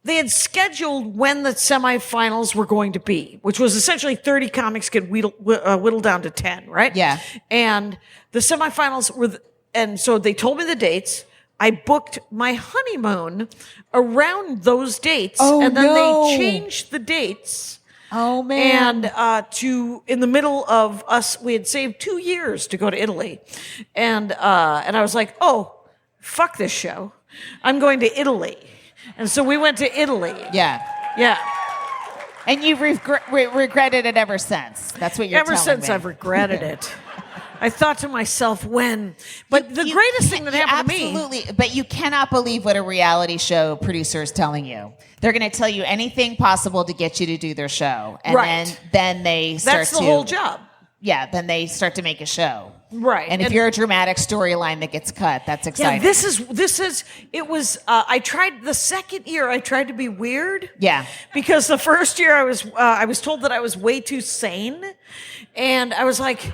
they had scheduled when the semifinals were going to be, which was essentially 30 comics get whittled down to 10, right? Yeah. And the semifinals were, and so they told me the dates. I booked my honeymoon around those dates. Oh, and then no. they changed the dates. Oh, man. And in the middle of us, we had saved 2 years to go to Italy. And I was like, oh, fuck this show. I'm going to Italy. And so we went to Italy. Yeah. Yeah. And you've regretted it ever since. That's what you're telling me. Ever since I've regretted it. I thought to myself, when? But the greatest thing that happened to me. Absolutely. But you cannot believe what a reality show producer is telling you. They're going to tell you anything possible to get you to do their show. And right. then they start That's the whole job. Yeah, then they start to make a show. Right. And if you're a dramatic storyline that gets cut, that's exciting. Yeah, I tried the second year, I tried to be weird. Yeah. Because the first year I was told that I was way too sane. And I was like,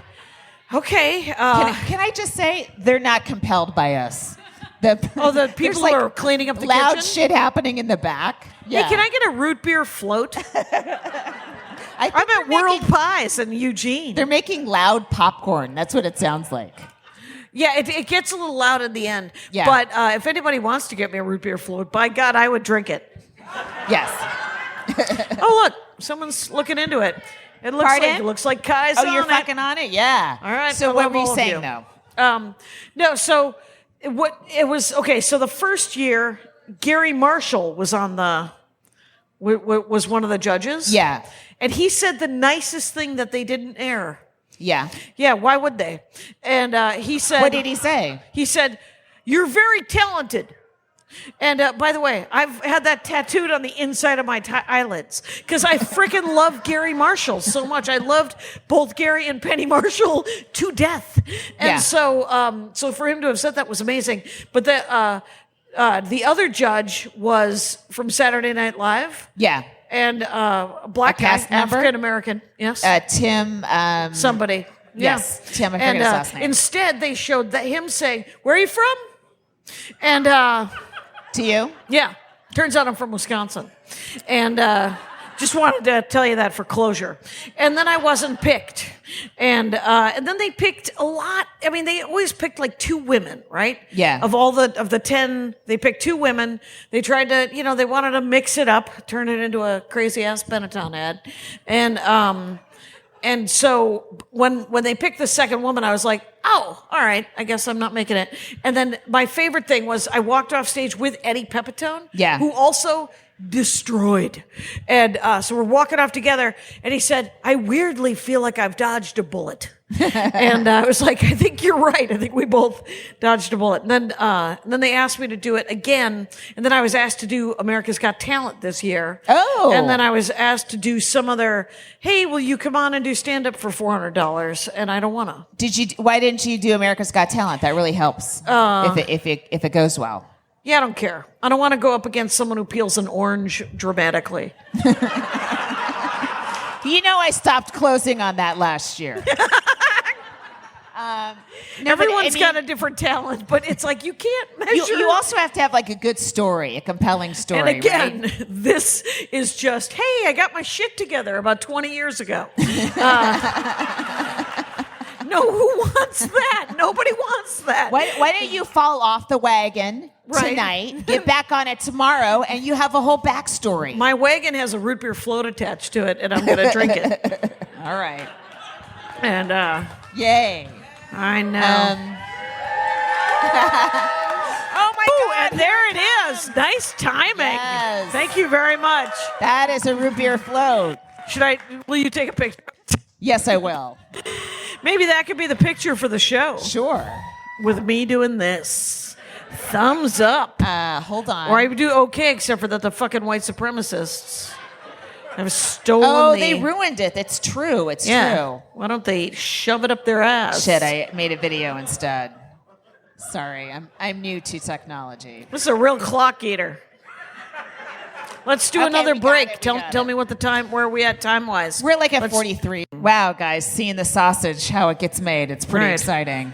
okay. Can I just say, they're not compelled by us. The people who are cleaning up the loud kitchen? shit happening in the back. Yeah. Hey, can I get a root beer float? I'm at World Pies in Eugene. They're making loud popcorn. That's what it sounds like. Yeah, it gets a little loud in the end. Yeah. But if anybody wants to get me a root beer float, by God, I would drink it. Yes. Oh, look. Someone's looking into it. It looks like Kai's on it. Oh, you're fucking on it? Yeah. All right. So what were you saying, though? No, so so the first year, Gary Marshall was on was one of the judges. Yeah. And he said the nicest thing that they didn't air. Yeah. Yeah, why would they? And he said... What did he say? He said, you're very talented. And by the way, I've had that tattooed on the inside of my eyelids because I freaking love Gary Marshall so much. I loved both Gary and Penny Marshall to death. And so for him to have said that was amazing. But The other judge was from Saturday Night Live. Yeah. And a black A cast guy, member? African American. Yes. Tim. Somebody. Yes. Yeah. Tim, I forget his last name. Instead, they showed him saying, "Where are you from?" And to you? Yeah. Turns out I'm from Wisconsin. And just wanted to tell you that for closure. And then I wasn't picked. And then they picked a lot. I mean, they always picked like 2 women, right? Yeah. Of the 10, they picked 2 women. They tried to, they wanted to mix it up, turn it into a crazy ass Benetton ad. And so when they picked the second woman, I was like, oh, all right, I guess I'm not making it. And then my favorite thing was I walked off stage with Eddie Pepitone, Yeah. who also destroyed. And so we're walking off together, and he said, I weirdly feel like I've dodged a bullet. And I was like, I think you're right. I think we both dodged a bullet. And then they asked me to do it again. And then I was asked to do America's Got Talent this year. Oh. And then I was asked to do some other, hey, will you come on and do stand-up for $400? And I don't want to. Why didn't you do America's Got Talent? That really helps if it goes well. Yeah, I don't care. I don't want to go up against someone who peels an orange dramatically. I stopped closing on that last year. Everyone's got a different talent, but it's like you can't measure. You also have to have like a good story, a compelling story. And again, right? This is just, hey, I got my shit together about 20 years ago. No, who wants that? Nobody wants that. Why don't you fall off the wagon tonight, get back on it tomorrow, and you have a whole backstory? My wagon has a root beer float attached to it, and I'm going to drink it. All right. And, yay. I know. Oh, my God. And there it is. Nice timing. Yes. Thank you very much. That is a root beer float. Will you take a picture? Yes, I will. Maybe that could be the picture for the show. Sure. With me doing this. Thumbs up. Hold on. Or I would do okay, except for that the fucking white supremacists have stolen they ruined it. It's true. It's true. Why don't they shove it up their ass? Shit, I made a video instead. Sorry, I'm new to technology. This is a real clock eater. Let's do another break. Tell me what the time, where are we at time-wise? We're like at 43. Wow, guys, seeing the sausage, how it gets made. It's pretty exciting.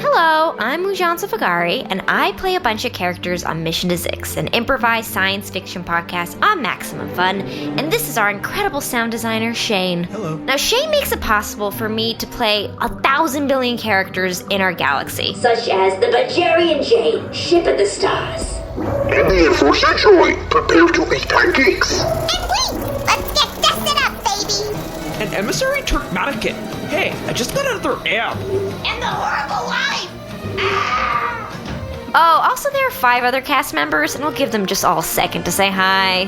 Hello, I'm Mujan Safagari, and I play a bunch of characters on Mission to Zix, an improvised science fiction podcast on Maximum Fun, and this is our incredible sound designer, Shane. Hello. Now, Shane makes it possible for me to play 1,000 billion characters in our galaxy. Such as the Bajarian Jade, Ship of the Stars. In the Air Force Enjoy, prepare to eat pancakes. And wait, let's get dusted up, baby. An emissary Turkmenican. Hey, I just got another app. And the horrible life. Oh, also there are 5 other cast members, and I'll give them just all a second to say hi.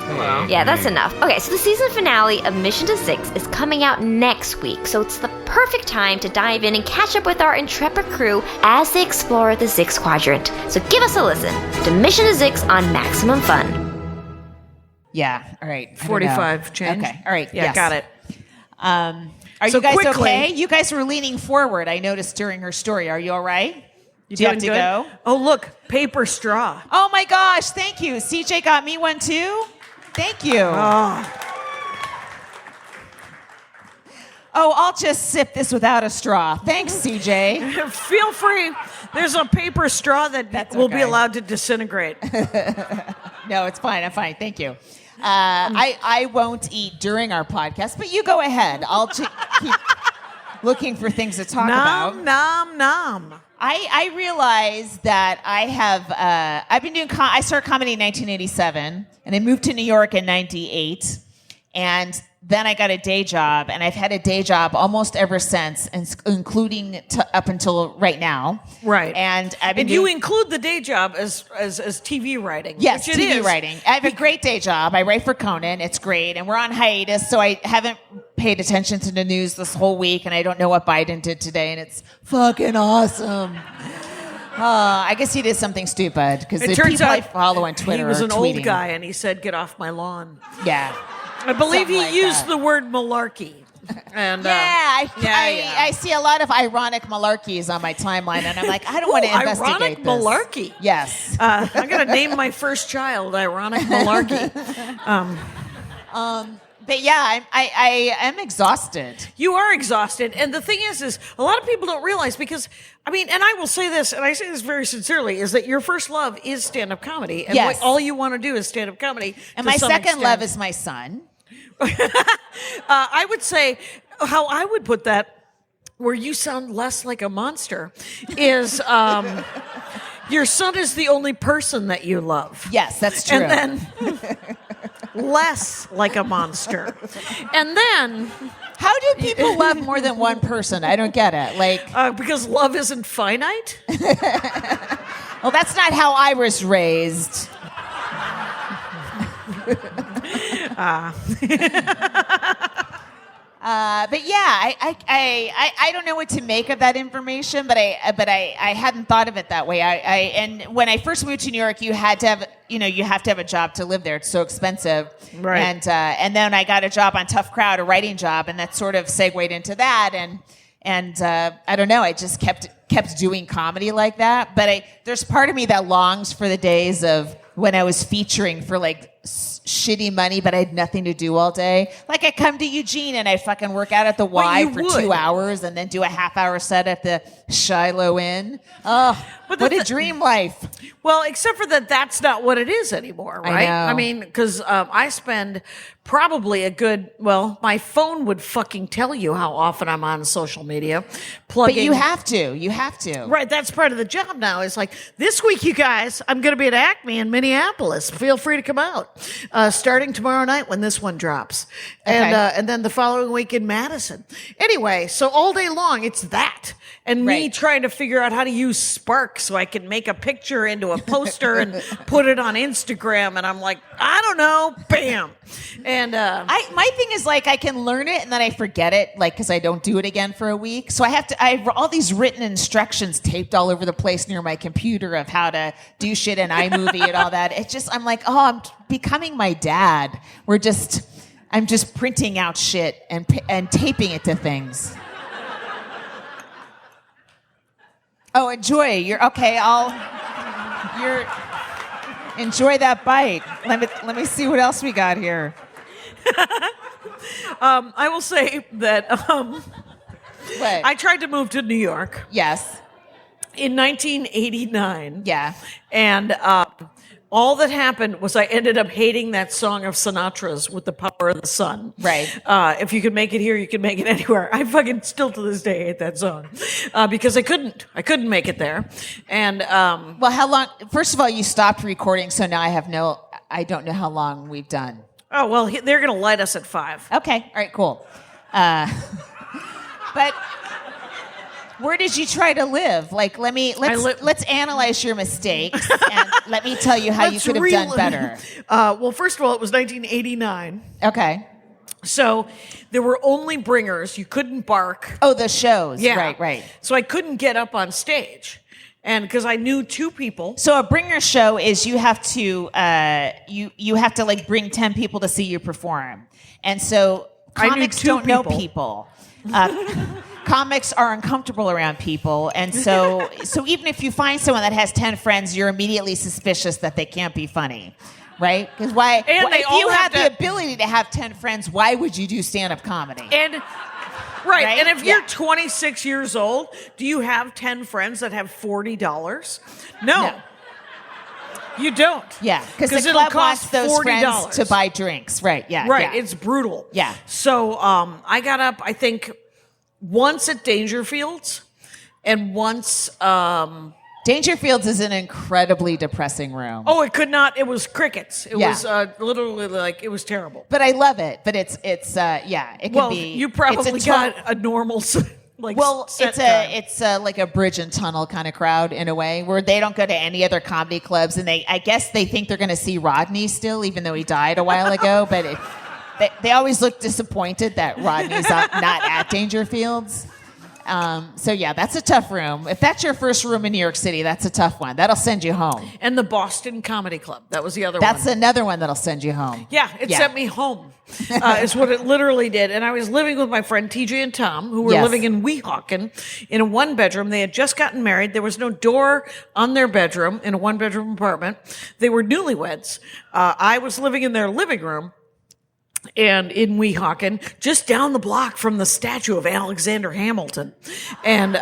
Hello. Yeah, that's enough. Okay, so the season finale of Mission to Zix is coming out next week, so it's the perfect time to dive in and catch up with our intrepid crew as they explore the Zix Quadrant. So give us a listen to Mission to Zix on Maximum Fun. Yeah, all right. 45 change. Okay, all right. Yeah, yes. got it. Are So you guys quickly- okay? You guys were leaning forward, I noticed during her story. Are you all right? Do you have to Doing good? go? Oh, look, paper straw. Oh my gosh, thank you. CJ got me one too. Thank you. Oh, I'll just sip this without a straw. Thanks, CJ. Feel free. There's a paper straw that will be okay. allowed to disintegrate. No, it's fine. I'm fine. Thank you. I won't eat during our podcast, but you go ahead. I'll keep looking for things to talk about. Nom. I realize that I have, I've been doing, I started comedy in 1987, and I moved to New York in 98, and then I got a day job, and I've had a day job almost ever since, including up until right now. Right. And you include the day job as TV writing. Yes, which it TV is. writing. I have a great day job. I write for Conan. It's great. And we're on hiatus, so I haven't paid attention to the news this whole week, and I don't know what Biden did today, and it's fucking awesome. I guess he did something stupid, because the turns people out I follow on Twitter he was are an tweeting. old guy, and he said, "Get off my lawn." Yeah. I believe Something he like used that. the word malarkey. And I see a lot of ironic malarkeys on my timeline, and I'm like, I don't want to investigate ironic this. malarkey. Yes. I'm going to name my first child Ironic Malarkey. But yeah, I am exhausted. You are exhausted. And the thing is a lot of people don't realize because, I mean, and I will say this, and I say this very sincerely, is that your first love is stand-up comedy. And yes. all you want to do is stand-up comedy. And my second love is my son. I would say, how I would put that, where you sound less like a monster, is your son is the only person that you love. Yes, that's true. And then less like a monster. And then... How do people love more than one person? I don't get it. Like because love isn't finite? Well, that's not how I was raised. But yeah, I don't know what to make of that information, but I hadn't thought of it that way. And when I first moved to New York, you have to have a job to live there. It's so expensive. Right. And then I got a job on Tough Crowd, a writing job, and that sort of segued into that. And I don't know, I just kept doing comedy like that. But there's part of me that longs for the days of when I was featuring for like shitty money, but I had nothing to do all day. Like I come to Eugene and I fucking work out at the Y for 2 hours and then do a half-hour set at the Shiloh Inn. Oh, but what a dream life. Well, except for that's not what it is anymore, right? I know. mean, because I spend probably my phone would fucking tell you how often I'm on social media. Plugging. But you have to. Right, that's part of the job now. It's like, this week, you guys, I'm going to be at Acme in Minneapolis. Feel free to come out. Starting tomorrow night when this one drops. And then the following week in Madison. Anyway, so all day long, it's that. And me trying to figure out how to use Spark so I can make a picture into a poster and put it on Instagram. And I'm like, I don't know. Bam. And my thing is like I can learn it and then I forget it, like because I don't do it again for a week. So I have all these written instructions taped all over the place near my computer of how to do shit in iMovie and all that. It's just I'm like, oh, I'm becoming my dad. I'm just printing out shit and taping it to things. Oh, enjoy. Enjoy that bite. Let me see what else we got here. I will say that I tried to move to New York. Yes. In 1989. Yeah. And all that happened was I ended up hating that song of Sinatra's With the Power of the Sun. Right. If you can make it here, you can make it anywhere. I fucking still to this day hate that song. Because I couldn't make it there. And, well, how long, first of all, you stopped recording, so now I don't know how long we've done. Oh, well, they're going to light us at 5. Okay. All right, cool. But where did you try to live? Like, let's analyze your mistakes and let me tell you how you could have done better. Well, first of all, it was 1989. Okay. So there were only bringers. You couldn't bark. Oh, the shows. Yeah. Right. So I couldn't get up on stage. And because I knew 2 people. So a bringer show is you have to like bring 10 people to see you perform. And so comics don't know people. Comics are uncomfortable around people, and so even if you find someone that has 10 friends, you're immediately suspicious that they can't be funny, right? Because if you have the ability to have 10 friends, why would you do stand-up comedy? Right. And if you're 26 years old, do you have 10 friends that have $40? No. You don't. Yeah, because the club wants those $40 friends to buy drinks. Right, yeah. Right, yeah. It's brutal. Yeah. So I got up, I think, once at Dangerfields and once... Dangerfields is an incredibly depressing room. Oh, it was crickets. It was literally like, it was terrible. But I love it. But it can be... Well, you probably got a normal... it's like a bridge and tunnel kind of crowd in a way where they don't go to any other comedy clubs, and I guess they think they're going to see Rodney still, even though he died a while ago. But they always look disappointed that Rodney's not at Dangerfields. So yeah, that's a tough room. If that's your first room in New York City, that's a tough one. That'll send you home. And the Boston Comedy Club. That was the other one. That's another one that'll send you home. Yeah, it sent me home. Is what it literally did. And I was living with my friend TJ and Tom, who were living in Weehawken in a one-bedroom. They had just gotten married. There was no door on their bedroom in a one-bedroom apartment. They were newlyweds. I was living in their living room. And in Weehawken, just down the block from the statue of Alexander Hamilton, and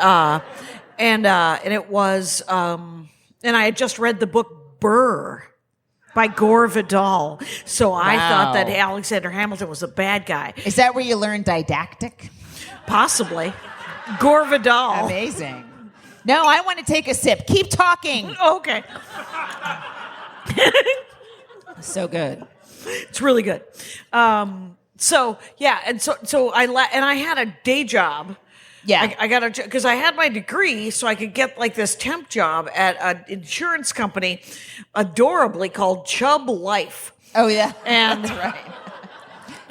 it was, and I had just read the book Burr by Gore Vidal, so I thought that Alexander Hamilton was a bad guy. Is that where you learned didactic? Possibly, Gore Vidal. Amazing. No, I want to take a sip. Keep talking. Okay. So good. It's really good. So I had a day job. Yeah. I got because I had my degree, so I could get like this temp job at an insurance company, adorably called Chubb Life. Oh yeah, and that's right.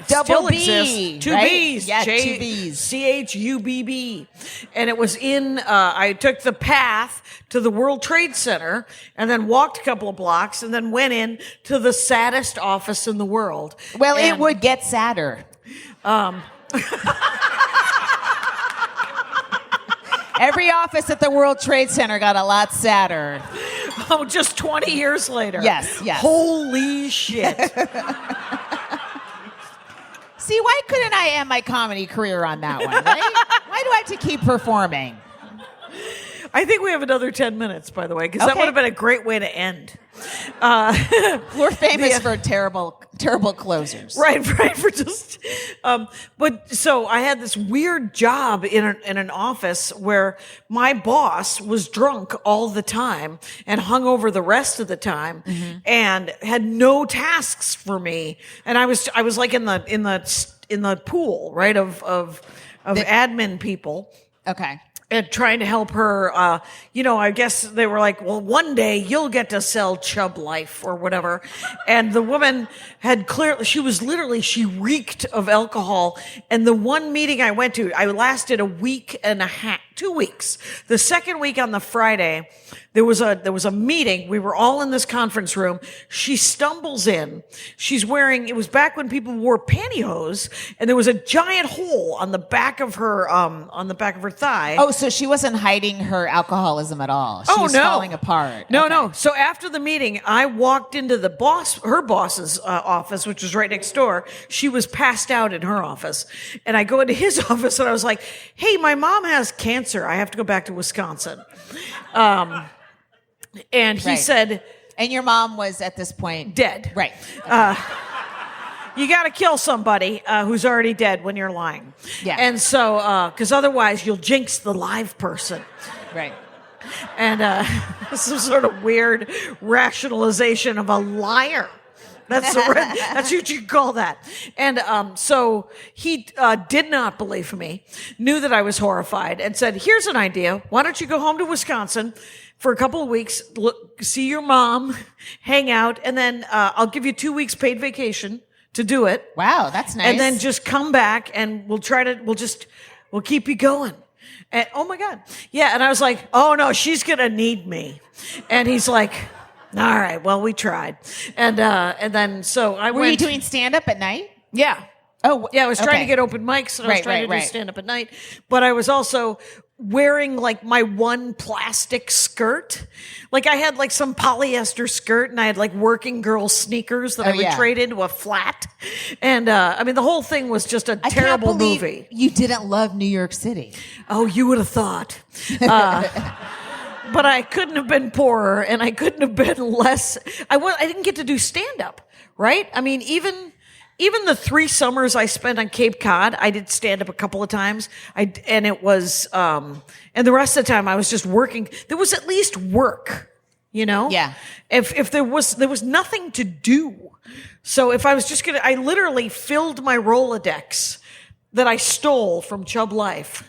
Double B, exists. Two Right? B's, Yeah, 2 B's. CHUBB, and it was in. I took the path to the World Trade Center, and then walked a couple of blocks, and then went in to the saddest office in the world. Well, it would get sadder. Every office at the World Trade Center got a lot sadder. Oh, just 20 years later. Yes. Holy shit. See, why couldn't I end my comedy career on that one, right? Why do I have to keep performing? I think we have another 10 minutes, by the way, because that would have been a great way to end. We're famous for terrible closers. Right, for just, but so I had this weird job in an office where my boss was drunk all the time and hung over the rest of the time, and had no tasks for me. And I was like in the pool, right, of admin people. Okay. And trying to help her, I guess they were like, well, one day you'll get to sell Chubb Life or whatever. And the woman had she reeked of alcohol. And the one meeting I went to, I lasted a week and a half, 2 weeks. The second week on the Friday, there was a meeting. We were all in this conference room. She stumbles in. She's wearing, it was back when people wore pantyhose, and there was a giant hole on the back of her thigh. Oh, so she wasn't hiding her alcoholism at all. She was falling apart. No. So after the meeting, I walked into her boss's office, which was right next door. She was passed out in her office. And I go into his office and I was like, hey, my mom has cancer. I have to go back to Wisconsin. And he said... And your mom was at this point... dead. Right. You got to kill somebody who's already dead when you're lying. Yeah. And so, because otherwise you'll jinx the live person. Right. And some sort of weird rationalization of a liar. That's what you call that. And so he did not believe me, knew that I was horrified, and said, here's an idea. Why don't you go home to Wisconsin for a couple of weeks, see your mom, hang out, and then I'll give you 2 weeks paid vacation to do it. Wow, that's nice. And then just come back and we'll keep you going. And oh my God. Yeah. And I was like, oh no, she's going to need me. And he's like, all right, well, we tried. And then so I went. Were you doing stand up at night? Yeah. Oh, yeah. I was trying to get open mics, and I was trying to do stand up at night. But I was also wearing like my one plastic skirt. Like I had like some polyester skirt, and I had like working girl sneakers that I would trade into a flat. And I mean, the whole thing was just a terrible movie. You didn't love New York City. Oh, you would have thought. But I couldn't have been poorer, and I couldn't have been less. I didn't get to do stand up, right? I mean, even the 3 summers I spent on Cape Cod, I did stand up a couple of times. And it was, and the rest of the time I was just working. There was at least work, you know? Yeah. If there was nothing to do. So if I was just I literally filled my Rolodex that I stole from Chubb Life.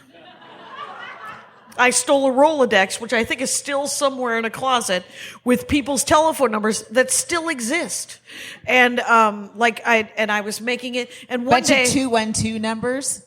I stole a Rolodex, which I think is still somewhere in a closet, with people's telephone numbers that still exist. And I was making it. And one bunch day, of 212 numbers.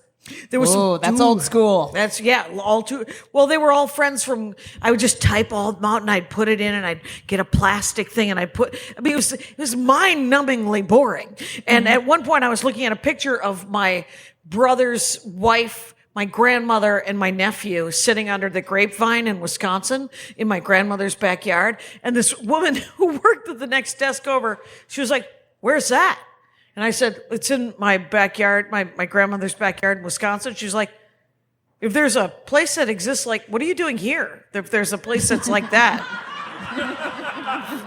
There was that's old school. That's all too well. They were all friends from. I would just type all them out and I'd put it in and I'd get a plastic thing and I'd put. I mean, it was mind-numbingly boring. And at one point, I was looking at a picture of my brother's wife, my grandmother, and my nephew sitting under the grapevine in Wisconsin in my grandmother's backyard. And this woman who worked at the next desk over, she was like, "Where's that?" And I said, "It's in my backyard, my grandmother's backyard in Wisconsin." She's like, "If there's a place that exists like, what are you doing here? If there's a place that's like that."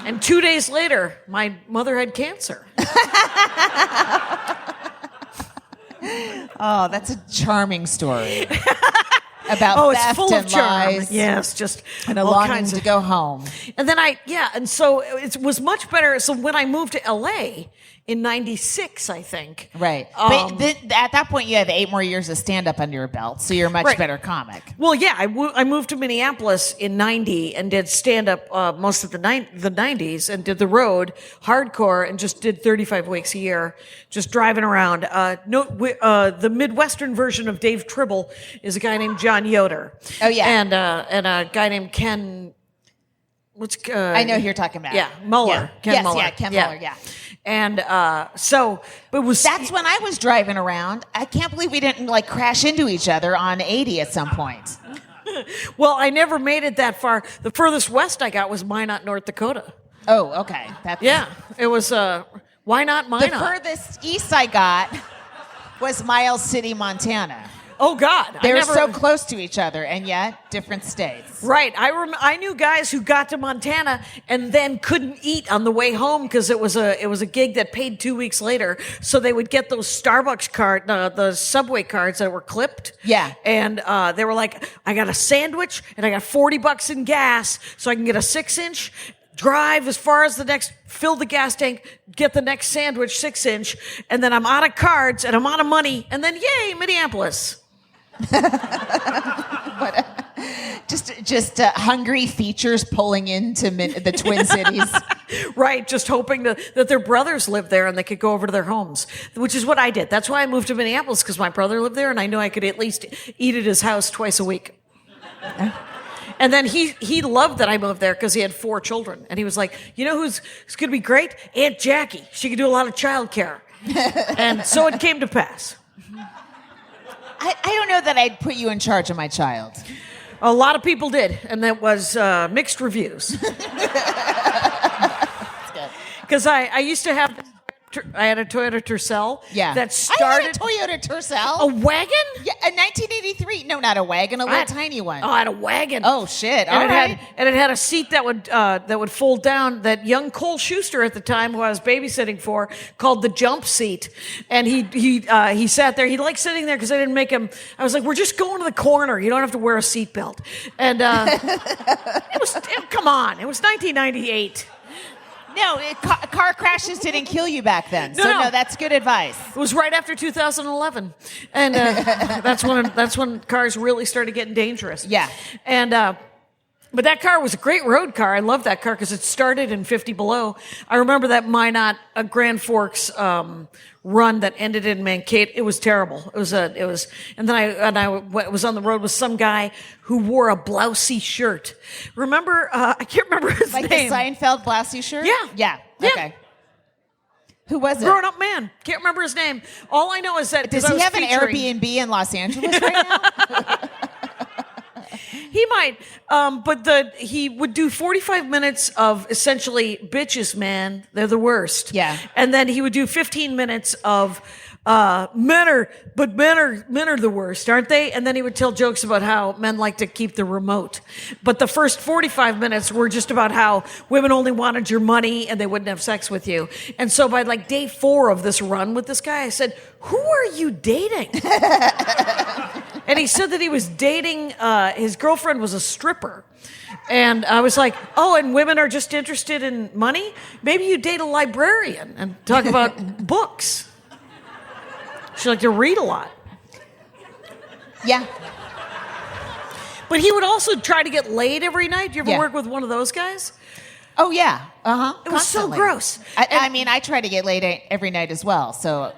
And 2 days later, my mother had cancer. Oh, that's a charming story. About theft it's full and of charm. lies. Yes, just and a all longing kinds to of, go home. And then and so it was much better. So when I moved to LA in 96, I think. Right. But at that point, you have 8 more years of stand-up under your belt, so you're a much better comic. Well, yeah, I moved to Minneapolis in 90 and did stand-up most of the 90s and did the road, hardcore, and just did 35 weeks a year, just driving around. The Midwestern version of Dave Tribble is a guy named John Yoder. Oh, yeah. And a guy named Ken... I know who you're talking about. Yeah, Muller. Yeah. Ken Muller. Yeah, Ken Muller, yeah. And so it was. That's when I was driving around. I can't believe we didn't crash into each other on 80 at some point. Well, I never made it that far. The furthest west I got was Minot, North Dakota. Oh, okay. It was why not Minot? The furthest east I got was Miles City, Montana. Oh, God. They were so close to each other, and yet different states. Right. I knew guys who got to Montana and then couldn't eat on the way home because it was a gig that paid 2 weeks later. So they would get those Starbucks the Subway cards that were clipped. Yeah. And they were like, "I got a sandwich and I got $40 in gas, so I can get a 6-inch." Drive as far as fill the gas tank, get the next sandwich, 6-inch, and then I'm out of cards and I'm out of money, and then yay, Minneapolis. Just hungry features pulling into the Twin Cities. Right, just hoping that their brothers lived there and they could go over to their homes, which is what I did. That's why I moved to Minneapolis, because my brother lived there and I knew I could at least eat at his house twice a week. And then he loved that I moved there because he had 4 children. And he was like, "You know who's going to be great? Aunt Jackie. She could do a lot of childcare." And so it came to pass. I don't know that I'd put you in charge of my child. A lot of people did, and that was mixed reviews. Because I used to have... I had a Toyota Tercel. Yeah. That started... I had a Toyota Tercel. A wagon? Yeah, a 1983. No, not a wagon, a little tiny one. Oh, I had a wagon. Oh, shit. And it had a seat that would fold down, that young Cole Schuster at the time, who I was babysitting for, called the jump seat. And he sat there. He liked sitting there because I didn't make him... I was like, "We're just going to the corner. You don't have to wear a seatbelt." And come on. It was 1998. No, car crashes didn't kill you back then. So no, that's good advice. It was right after 2011, and that's when cars really started getting dangerous. Yeah, and but that car was a great road car. I loved that car because it started in 50 below. I remember that Minot Grand Forks run that ended in Mankato. It was terrible. It was, and then I was on the road with some guy who wore a blousey shirt. Remember? I can't remember his name. Like the Seinfeld blousey shirt? Yeah. Okay. Who was it? Grown up man. Can't remember his name. All I know is that does he have an Airbnb in Los Angeles right now? He might, but he would do 45 minutes of essentially bitches, man, they're the worst. Yeah. And then he would do 15 minutes of men are the worst, aren't they? And then he would tell jokes about how men like to keep the remote. But the first 45 minutes were just about how women only wanted your money and they wouldn't have sex with you. And so by like day 4 of this run with this guy, I said, "Who are you dating?" And he said that he was dating, his girlfriend was a stripper. And I was like, "Oh, and women are just interested in money? Maybe you date a librarian and talk about books." She liked to read a lot. Yeah. But he would also try to get laid every night. Do you ever work with one of those guys? Oh, yeah. Uh-huh. It was so gross. I mean, I try to get laid every night as well, so...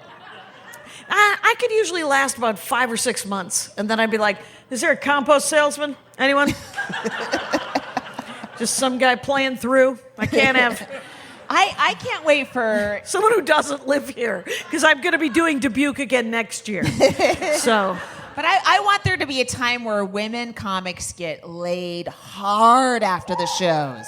I could usually last about 5 or 6 months, and then I'd be like, is there a compost salesman? Anyone? Just some guy playing through. I can't have... I can't wait for... someone who doesn't live here, because I'm going to be doing Dubuque again next year. So... But I want there to be a time where women comics get laid hard after the shows.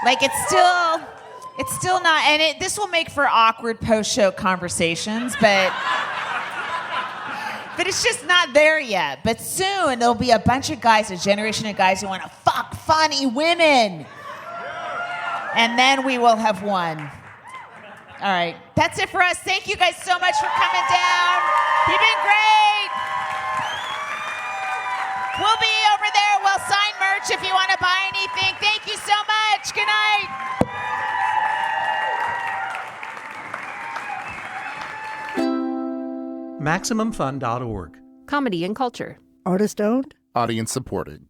Like, it's still not... And this will make for awkward post-show conversations, but it's just not there yet. But soon, there'll be a bunch of guys, a generation of guys who want to fuck funny women. And then we will have won. All right. That's it for us. Thank you guys so much for coming down. You've been great. We'll be over there. We'll sign merch if you want to buy anything. Thank you so much. Good night. MaximumFun.org. Comedy and culture. Artist owned. Audience supported.